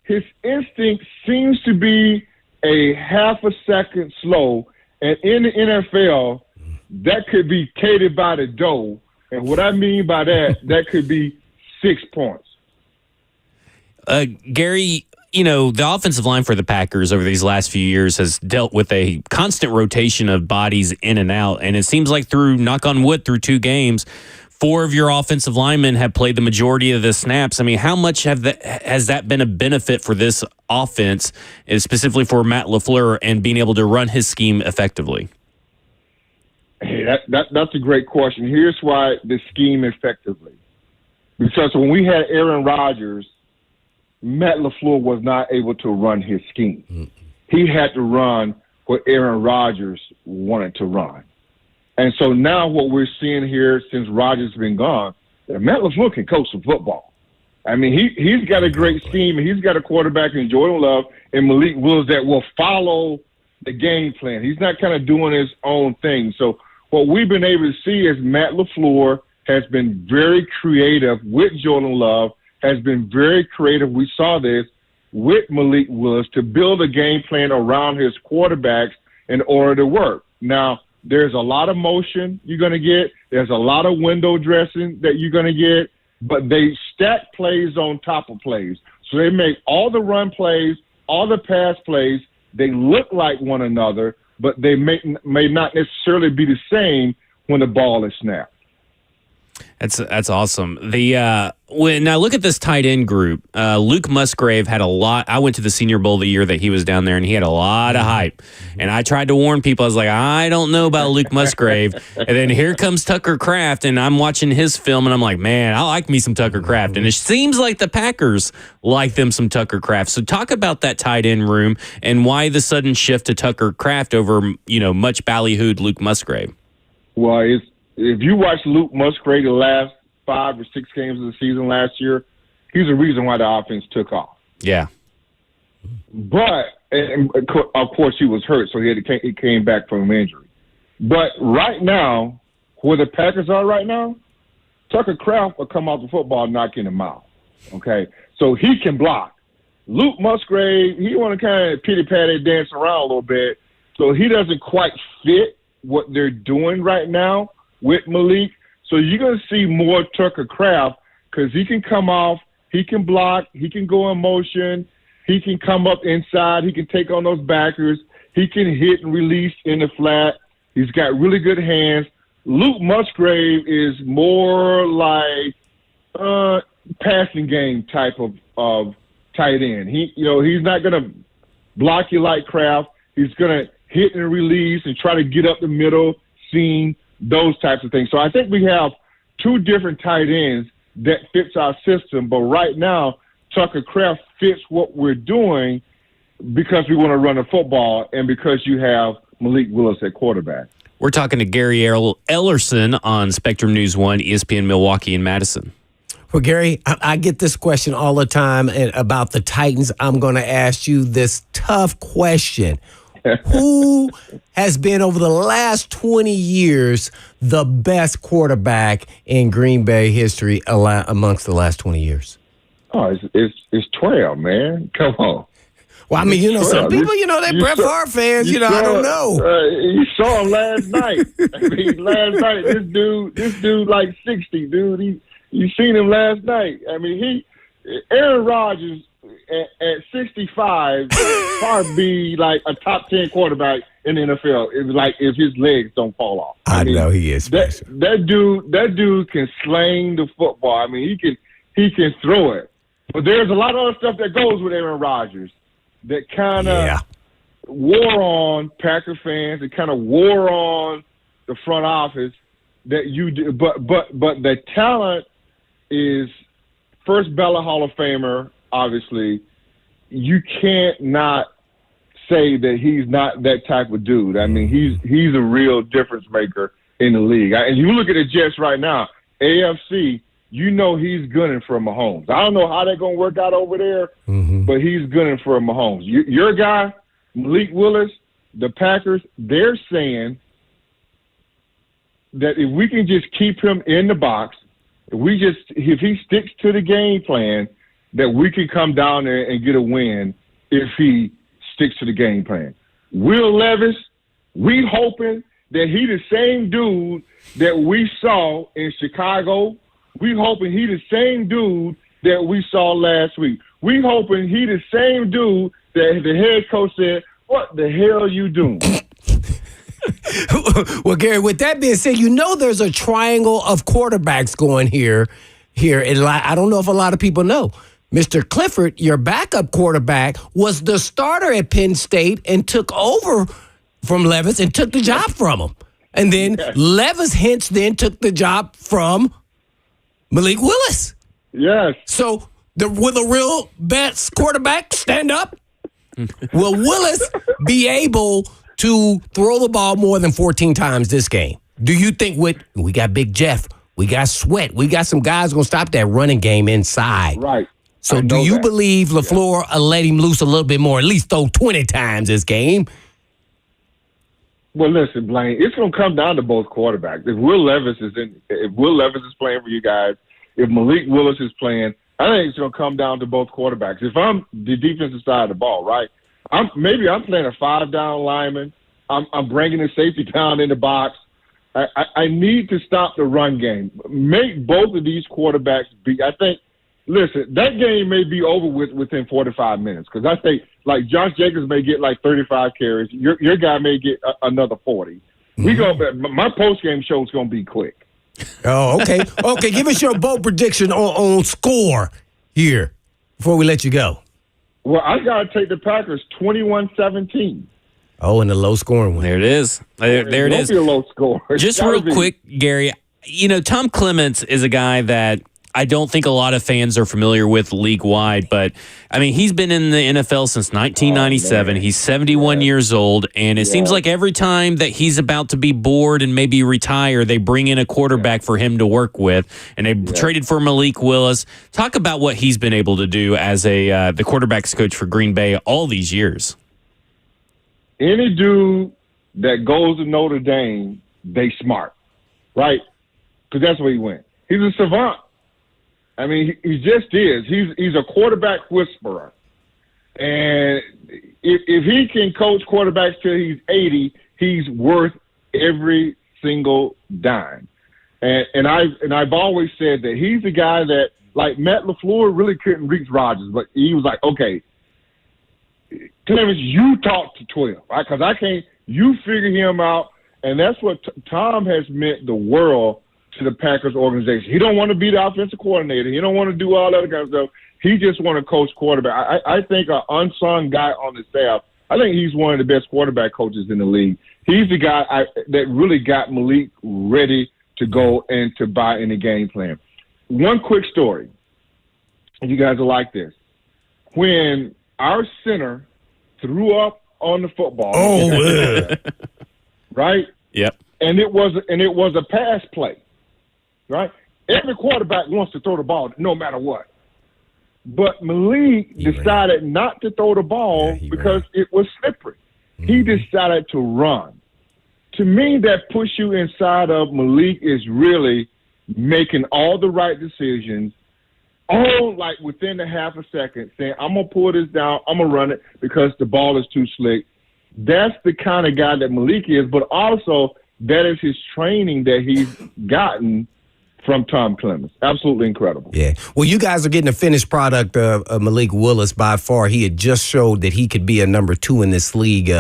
[SPEAKER 6] his instinct seems to be a half a second slow. And in the NFL, that could be catered by the dough. And what I mean by that, that could be 6 points.
[SPEAKER 2] Gary, the offensive line for the Packers over these last few years has dealt with a constant rotation of bodies in and out. And it seems like knock on wood, through 2 games, 4 of your offensive linemen have played the majority of the snaps. I mean, how much has that been a benefit for this offense, specifically for Matt LaFleur, and being able to run his scheme effectively?
[SPEAKER 6] Hey, that's a great question. Here's why the scheme effectively. Because when we had Aaron Rodgers, Matt LaFleur was not able to run his scheme. Mm-hmm. He had to run what Aaron Rodgers wanted to run. And so now what we're seeing here since Rodgers has been gone, Matt LaFleur can coach some football. I mean, he's got a great scheme, and he's got a quarterback in Jordan Love and Malik Willis that will follow the game plan. He's not kind of doing his own thing. So what we've been able to see is Matt LaFleur has been very creative with Jordan Love, has been very creative. We saw this with Malik Willis to build a game plan around his quarterbacks in order to work. Now, there's a lot of motion you're going to get. There's a lot of window dressing that you're going to get, but they stack plays on top of plays. So they make all the run plays, all the pass plays, they look like one another, but they may not necessarily be the same when the ball is snapped.
[SPEAKER 2] That's awesome. When I look at this tight end group, Luke Musgrave had a lot. I went to the Senior Bowl the year that he was down there, and he had a lot of hype. And I tried to warn people. I was like, I don't know about Luke Musgrave. And then here comes Tucker Kraft, and I'm watching his film, and I'm like, man, I like me some Tucker Kraft. And it seems like the Packers like them some Tucker Kraft. So talk about that tight end room and why the sudden shift to Tucker Kraft over, much ballyhooed Luke Musgrave.
[SPEAKER 6] Well, if you watch Luke Musgrave the last 5 or 6 games of the season last year, he's the reason why the offense took off.
[SPEAKER 2] Yeah.
[SPEAKER 6] But, and of course, he was hurt, so he came back from injury. But right now, where the Packers are right now, Tucker Kraft will come off the football knocking him out. Okay? So he can block. Luke Musgrave, he want to kind of pity-patty dance around a little bit, so he doesn't quite fit what they're doing right now with Malik. So you're going to see more Tucker Kraft because he can come off, he can block, he can go in motion, he can come up inside, he can take on those backers, he can hit and release in the flat. He's got really good hands. Luke Musgrave is more like passing game type of tight end. He's not going to block you like Kraft. He's going to hit and release and try to get up the middle, seam, those types of things. So I think we have 2 different tight ends that fits our system. But right now, Tucker Kraft fits what we're doing because we want to run the football and because you have Malik Willis at quarterback.
[SPEAKER 2] We're talking to Gary Ellerson on Spectrum News 1, ESPN Milwaukee and Madison.
[SPEAKER 3] Well, Gary, I get this question all the time about the Titans. I'm going to ask you this tough question. Who has been over the last 20 years the best quarterback in Green Bay history amongst the last 20 years?
[SPEAKER 6] Oh, it's 12, man. Come on.
[SPEAKER 3] Well, I mean, some people, they're Brett Favre fans. I don't know.
[SPEAKER 6] You saw him last night. Last night, this dude like 60, dude. You seen him last night. I mean, Aaron Rodgers at 65 probably be like a top 10 quarterback in the NFL. It's like if his legs don't fall off.
[SPEAKER 3] I mean, know he is special.
[SPEAKER 6] That dude can sling the football. I mean, he can throw it. But there's a lot of other stuff that goes with Aaron Rodgers that kind of wore on Packer fans. It kind of wore on the front office that you do. But the talent is first ballot Hall of Famer. Obviously, you can't not say that he's not that type of dude. I mean, he's a real difference maker in the league. And you look at the Jets right now, AFC, he's gunning for Mahomes. I don't know how they're going to work out over there, but he's gunning for Mahomes. Your guy, Malik Willis, the Packers, they're saying that if we can just keep him in the box, if he sticks to the game plan, that we can come down there and get a win if he sticks to the game plan. Will Levis, we hoping that he the same dude that we saw in Chicago. We hoping he the same dude that we saw last week. We hoping he the same dude that the head coach said, "What the hell are you doing?"
[SPEAKER 3] Well, Gary, with that being said, there's a triangle of quarterbacks going here. And I don't know if a lot of people know. Mr. Clifford, your backup quarterback, was the starter at Penn State and took over from Levis and took the job from him. And then Levis hence then took the job from Malik Willis.
[SPEAKER 6] Yes.
[SPEAKER 3] So will the real best quarterback stand up? Will Willis be able to throw the ball more than 14 times this game? Do you think we got Big Jeff, we got Sweat, we got some guys going to stop that running game inside?
[SPEAKER 6] Right.
[SPEAKER 3] So do you believe LaFleur will let him loose a little bit more, at least throw 20 times this game?
[SPEAKER 6] Well, listen, Blaine, it's going to come down to both quarterbacks. If Will Levis is playing for you guys, if Malik Willis is playing, I think it's going to come down to both quarterbacks. If I'm the defensive side of the ball, right, I'm playing a 5-down lineman. I'm bringing the safety down in the box. I need to stop the run game. Make both of these quarterbacks beat. I think. Listen, that game may be over within 45 minutes because I think like Josh Jacobs may get like 35 carries. Your guy may get another 40. My post game show is going to be quick.
[SPEAKER 3] Oh, okay. Okay, give us your bold prediction on score here before we let you go.
[SPEAKER 6] Well, I got to take the Packers 21-17.
[SPEAKER 3] Oh, and the low scoring one.
[SPEAKER 2] There it is. There it is.
[SPEAKER 6] Be a low score.
[SPEAKER 2] Just real quick, Gary, Tom Clements is a guy that I don't think a lot of fans are familiar with league-wide, but, I mean, he's been in the NFL since 1997. He's 71 years old, and it seems like every time that he's about to be bored and maybe retire, they bring in a quarterback for him to work with, and they traded for Malik Willis. Talk about what he's been able to do as the quarterback's coach for Green Bay all these years.
[SPEAKER 6] Any dude that goes to Notre Dame, they smart, right? Because that's where he went. He's a savant. I mean, he just is. He's a quarterback whisperer. And if he can coach quarterbacks till he's 80, he's worth every single dime. And I've always said that he's the guy that, like, Matt LaFleur really couldn't reach Rodgers, but he was like, okay, Clemens, you talk to 12, right? Because I can't. You figure him out. And that's what Tom has meant the world to the Packers organization. He don't want to be the offensive coordinator. He don't want to do all that kind of stuff. He just want to coach quarterback. I think an unsung guy on the staff, I think he's one of the best quarterback coaches in the league. He's the guy that really got Malik ready to go and to buy in the game plan. One quick story, and you guys will like this. When our center threw up on the football, right?
[SPEAKER 2] Yep.
[SPEAKER 6] And it was a pass play. Right? Every quarterback wants to throw the ball no matter what. But Malik decided not to throw the ball because it was slippery. He decided to run. To me, that push you inside of Malik is really making all the right decisions, all like within a half a second, saying, I'm going to pull this down, I'm going to run it because the ball is too slick. That's the kind of guy that Malik is, but also that is his training that he's gotten from Tom Clements. Absolutely incredible.
[SPEAKER 3] Yeah. Well, you guys are getting a finished product of Malik Willis by far. He had just showed that he could be a number 2 in this league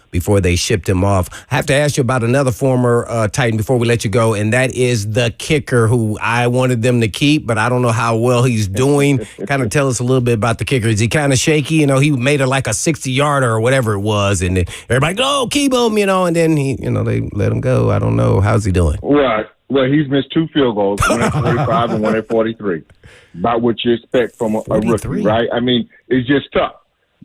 [SPEAKER 3] before they shipped him off. I have to ask you about another former Titan before we let you go, and that is the kicker who I wanted them to keep, but I don't know how well he's doing. Kind of tell us a little bit about the kicker. Is he kind of shaky? He made it like a 60-yarder or whatever it was, and then everybody go, keep him, and then they let him go. I don't know. How's he doing?
[SPEAKER 6] Right. Well, he's missed 2 field goals, one at 45 and one at 43. About what you expect from a rookie, right? I mean, it's just tough.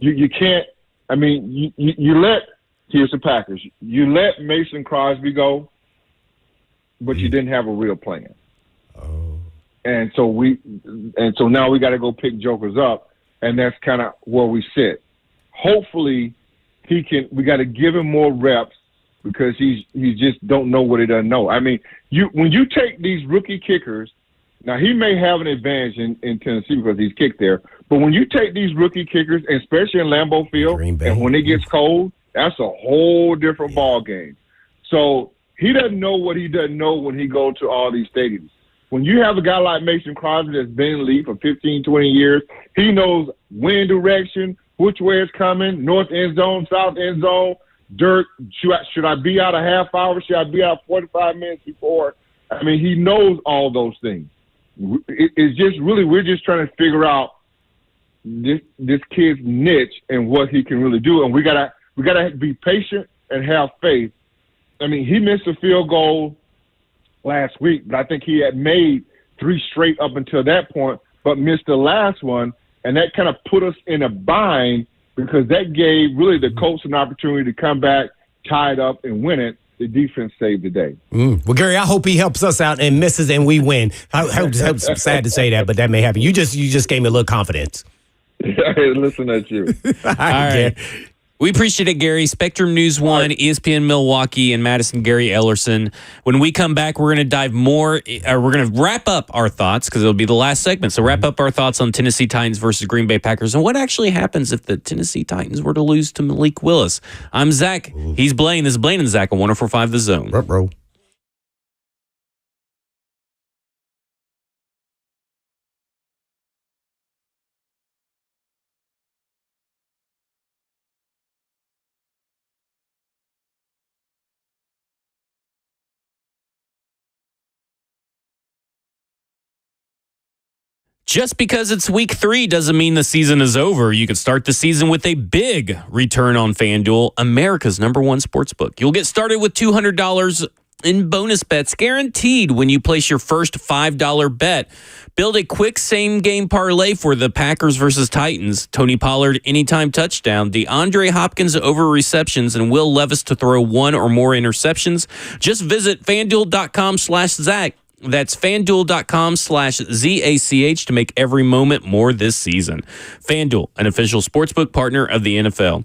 [SPEAKER 6] You can't. I mean, you let. Here's the Packers. You let Mason Crosby go, but you didn't have a real plan. Oh. And so now we got to go pick jokers up, and that's kind of where we sit. Hopefully, we got to give him more reps because he just don't know what he doesn't know. I mean, when you take these rookie kickers, now he may have an advantage in Tennessee because he's kicked there, but when you take these rookie kickers, especially in Lambeau Field, and when it gets cold, that's a whole different ball game. So he doesn't know what he doesn't know when he goes to all these stadiums. When you have a guy like Mason Crosby that's been in the league for 15, 20 years, he knows wind direction, which way it's coming, north end zone, south end zone, dirt. Should I be out a half hour? Should I be out 45 minutes before? I mean, he knows all those things. It's just really, we're just trying to figure out this kid's niche and what he can really do. And we gotta be patient and have faith. I mean, he missed a field goal last week, but I think he had made 3 straight up until that point, but missed the last one. And that kind of put us in a bind because that gave really the Colts an opportunity to come back, tie it up, and win it. The defense saved the day.
[SPEAKER 3] Well, Gary, I hope he helps us out and misses and we win. I'm sad to say that, but that may happen. You just gave me a little confidence.
[SPEAKER 6] Listen at you.
[SPEAKER 2] All right. We appreciate it, Gary. Spectrum News 1, ESPN Milwaukee, and Madison, Gary Ellerson. When we come back, we're going to dive more. We're going to wrap up our thoughts because it'll be the last segment. So wrap up our thoughts on Tennessee Titans versus Green Bay Packers and what actually happens if the Tennessee Titans were to lose to Malik Willis. I'm Zach. He's Blaine. This is Blaine and Zach on 104.5 The Zone.
[SPEAKER 3] Bro.
[SPEAKER 2] Just because it's week 3 doesn't mean the season is over. You can start the season with a big return on FanDuel, America's #1 sportsbook. You'll get started with $200 in bonus bets guaranteed when you place your first $5 bet. Build a quick same-game parlay for the Packers versus Titans. Tony Pollard anytime touchdown, DeAndre Hopkins over receptions, and Will Levis to throw 1 or more interceptions. Just visit FanDuel.com/Zach. That's FanDuel.com/ZACH to make every moment more this season. FanDuel, an official sportsbook partner of the NFL.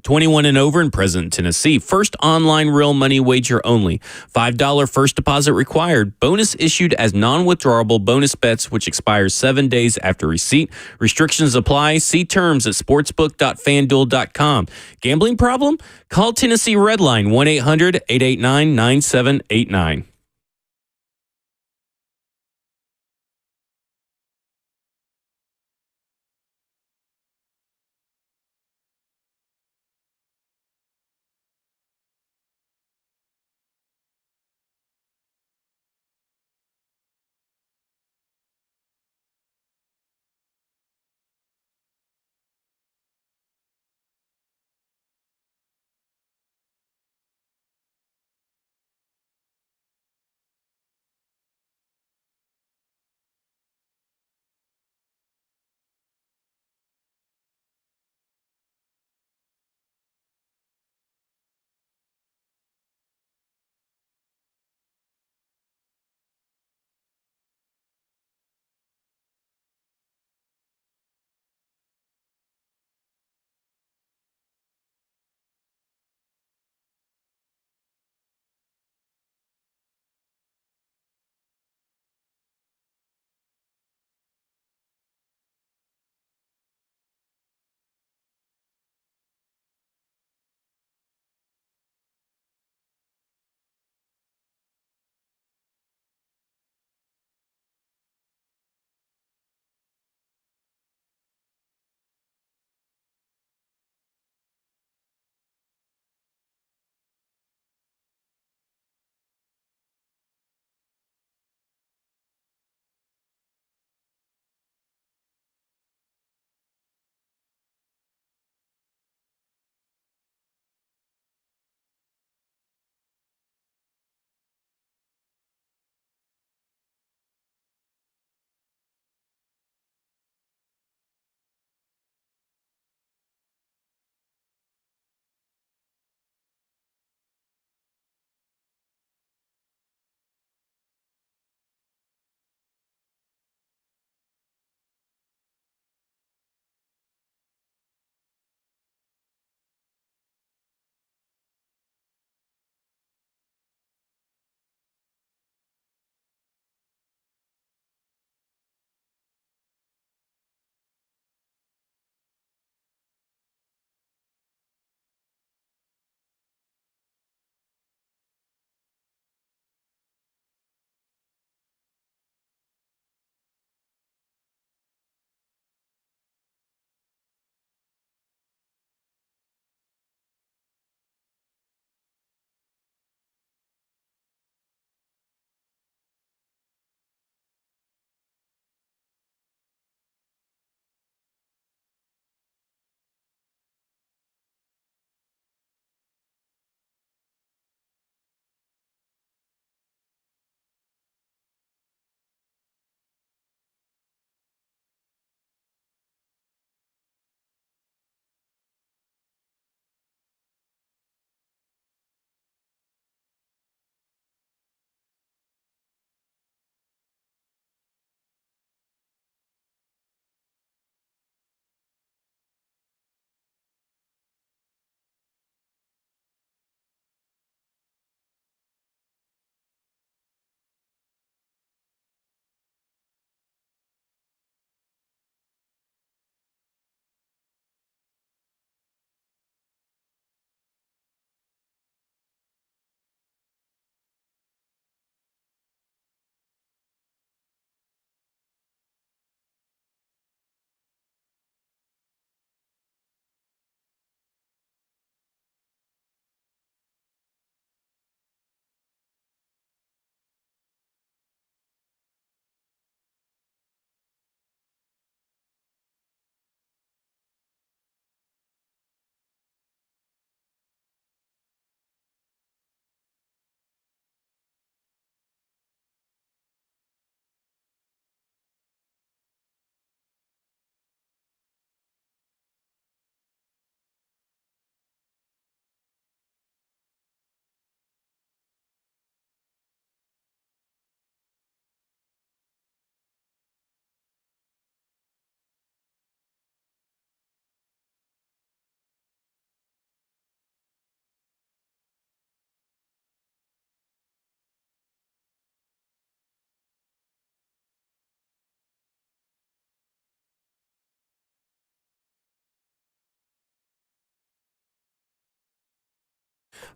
[SPEAKER 2] 21 and over and present in Tennessee. First online real money wager only. $5 first deposit required. Bonus issued as non-withdrawable bonus bets, which expires 7 days after receipt. Restrictions apply. See terms at sportsbook.fanduel.com. Gambling problem? Call Tennessee Redline 1-800-889-9789.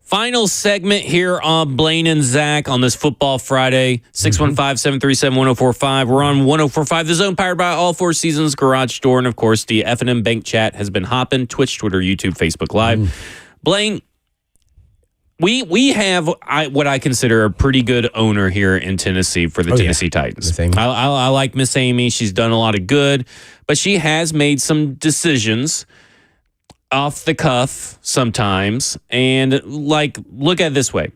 [SPEAKER 2] Final segment here on Blaine and Zach on this Football Friday, 615-737-1045. We're on 1045 The Zone, powered by All Four Seasons Garage Door. And, of course, the F&M Bank chat has been hopping. Twitch, Twitter, YouTube, Facebook Live. Blaine, we have what I consider a pretty good owner here in Tennessee for the Tennessee Titans. I like Miss Amy. She's done a lot of good, but she has made some decisions off the cuff sometimes. And look at it this way.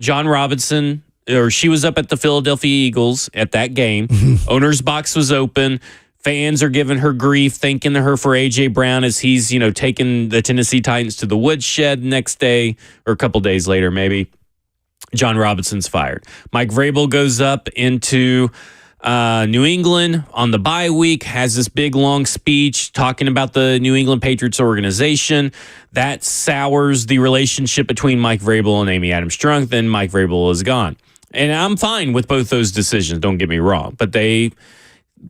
[SPEAKER 2] John Robinson, or she was up at the Philadelphia Eagles at that game. Owner's box was open. Fans are giving her grief, thanking her for A.J. Brown as he's, taking the Tennessee Titans to the woodshed next day, or a couple days later maybe. John Robinson's fired. Mike Vrabel goes up into New England on the bye week, has this big, long speech talking about the New England Patriots organization. That sours the relationship between Mike Vrabel and Amy Adams-Strunk. Then Mike Vrabel is gone. And I'm fine with both those decisions, don't get me wrong. But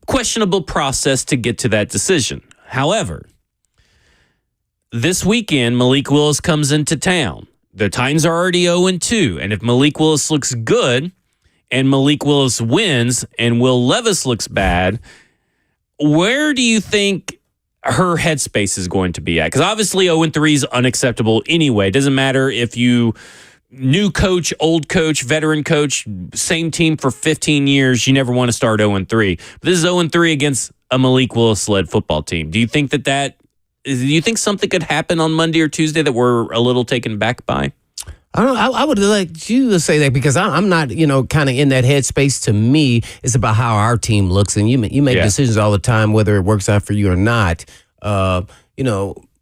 [SPEAKER 2] questionable process to get to that decision. However, this weekend, Malik Willis comes into town. The Titans are already 0-2. And if Malik Willis looks good, and Malik Willis wins and Will Levis looks bad, where do you think her headspace is going to be at? Because obviously 0-3 is unacceptable anyway. It doesn't matter if you new coach, old coach, veteran coach, same team for 15 years, you never want to start 0-3. But this is 0-3 against a Malik Willis-led football team. Do you think do you think something could happen on Monday or Tuesday that we're a little taken back by?
[SPEAKER 3] I would like you to say that because I'm not, kind of in that headspace. To me, it's about how our team looks, and you make decisions all the time, whether it works out for you or not.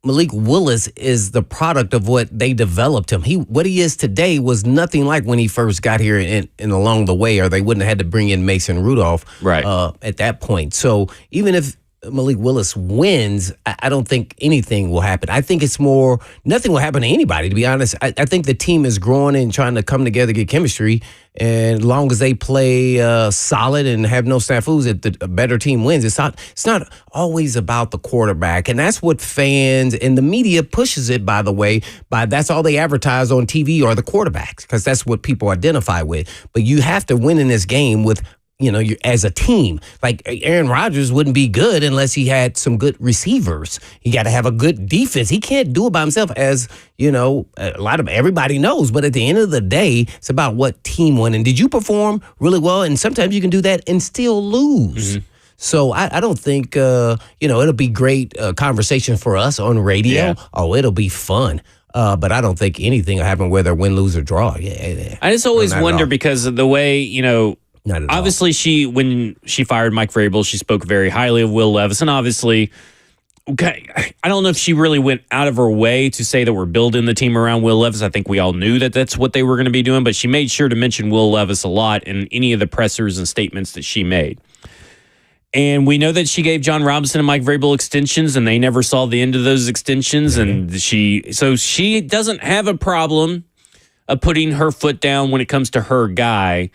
[SPEAKER 3] Malik Willis is the product of what they developed him. What he is today was nothing like when he first got here and along the way, or they wouldn't have had to bring in Mason Rudolph at that point. So even if Malik Willis wins, I don't think anything will happen. I think it's more, nothing will happen to anybody, to be honest. I think the team is growing and trying to come together, get chemistry. And as long as they play solid and have no snafus, a better team wins. It's not always about the quarterback. And that's what fans and the media pushes it, by the way. That's all they advertise on TV are the quarterbacks, because that's what people identify with. But you have to win in this game with, as a team. Like Aaron Rodgers wouldn't be good unless he had some good receivers. He got to have a good defense. He can't do it by himself, as a lot of everybody knows. But at the end of the day, it's about what team won. And did you perform really well? And sometimes you can do that and still lose. Mm-hmm. So I don't think, it'll be great conversation for us on radio. Yeah. Oh, it'll be fun. But I don't think anything will happen whether win, lose, or draw. Yeah.
[SPEAKER 2] I just always wonder because of the way, obviously, when she fired Mike Vrabel, she spoke very highly of Will Levis. And obviously, I don't know if she really went out of her way to say that we're building the team around Will Levis. I think we all knew that that's what they were going to be doing. But she made sure to mention Will Levis a lot in any of the pressers and statements that she made. And we know that she gave John Robinson and Mike Vrabel extensions, and they never saw the end of those extensions. Mm-hmm. And she doesn't have a problem of putting her foot down when it comes to her guy.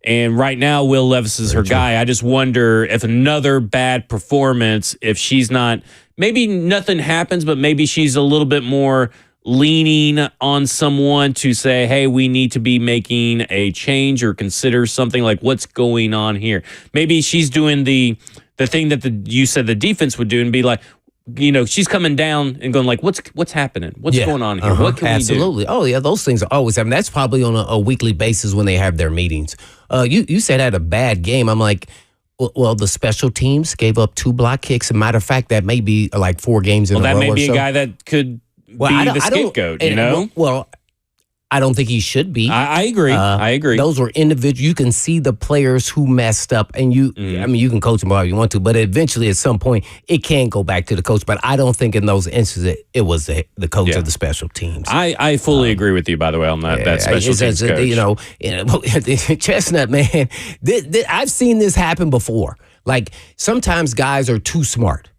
[SPEAKER 2] And right now, Will Levis is her guy. I just wonder if another bad performance, if she's not, maybe nothing happens, but maybe she's a little bit more leaning on someone to say, hey, we need to be making a change or consider something like what's going on here. Maybe she's doing the thing that you said the defense would do and be like, she's coming down and going like, what's happening? What's going on here? What can we do?
[SPEAKER 3] Absolutely. Oh, yeah, those things always happen. That's probably on a weekly basis when they have their meetings. You said I had a bad game. I'm like, well, the special teams gave up 2 block kicks. As a matter of fact, that may be like 4 games in a row.
[SPEAKER 2] Well, that may be
[SPEAKER 3] a
[SPEAKER 2] guy that could be the scapegoat,
[SPEAKER 3] Well, I don't think he should be.
[SPEAKER 2] I agree. I agree.
[SPEAKER 3] Those were individual. You can see the players who messed up, and you can coach them all you want to, but eventually at some point it can go back to the coach. But I don't think in those instances it was the coach of the special teams.
[SPEAKER 2] I fully agree with you, by the way, on that special teams coach.
[SPEAKER 3] Chestnut, man, I've seen this happen before. Like sometimes guys are too smart.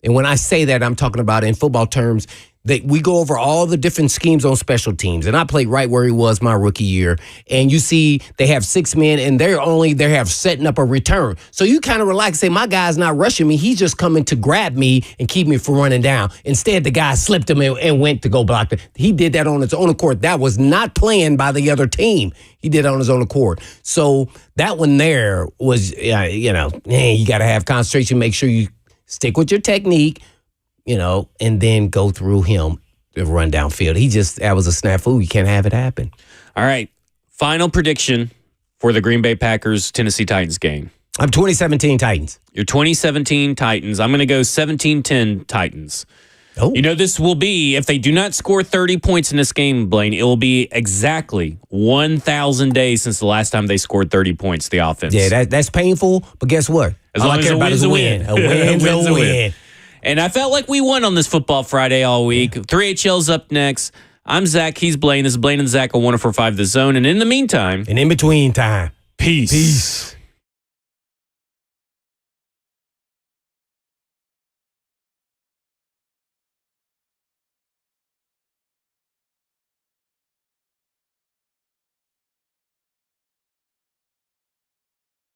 [SPEAKER 3] And when I say that, I'm talking about in football terms, We go over all the different schemes on special teams, and I played right where he was my rookie year. And you see they have 6 men, and they have setting up a return. So you kind of relax, say, my guy's not rushing me. He's just coming to grab me and keep me from running down. Instead, the guy slipped him and went to go block it. He did that on his own accord. That was not planned by the other team. He did it on his own accord. So that one there was, you got to have concentration. Make sure you stick with your technique. And then go through him to run downfield. That was a snafu. You can't have it happen.
[SPEAKER 2] All right. Final prediction for the Green Bay Packers Tennessee Titans game.
[SPEAKER 3] I'm 2017 Titans.
[SPEAKER 2] Your 2017 Titans. I'm going to go 17-10 Titans.
[SPEAKER 3] Oh.
[SPEAKER 2] This will be, if they do not score 30 points in this game, Blaine, it will be exactly 1,000 days since the last time they scored 30 points, the offense.
[SPEAKER 3] Yeah, that's painful, but guess what?
[SPEAKER 2] As long as a win's a win.
[SPEAKER 3] A win's a win.
[SPEAKER 2] And I felt like we won on this Football Friday all week. 3HL's up next. I'm Zach. He's Blaine. This is Blaine and Zach on 104.5 The Zone. And in the meantime.
[SPEAKER 3] And in between time.
[SPEAKER 2] Peace.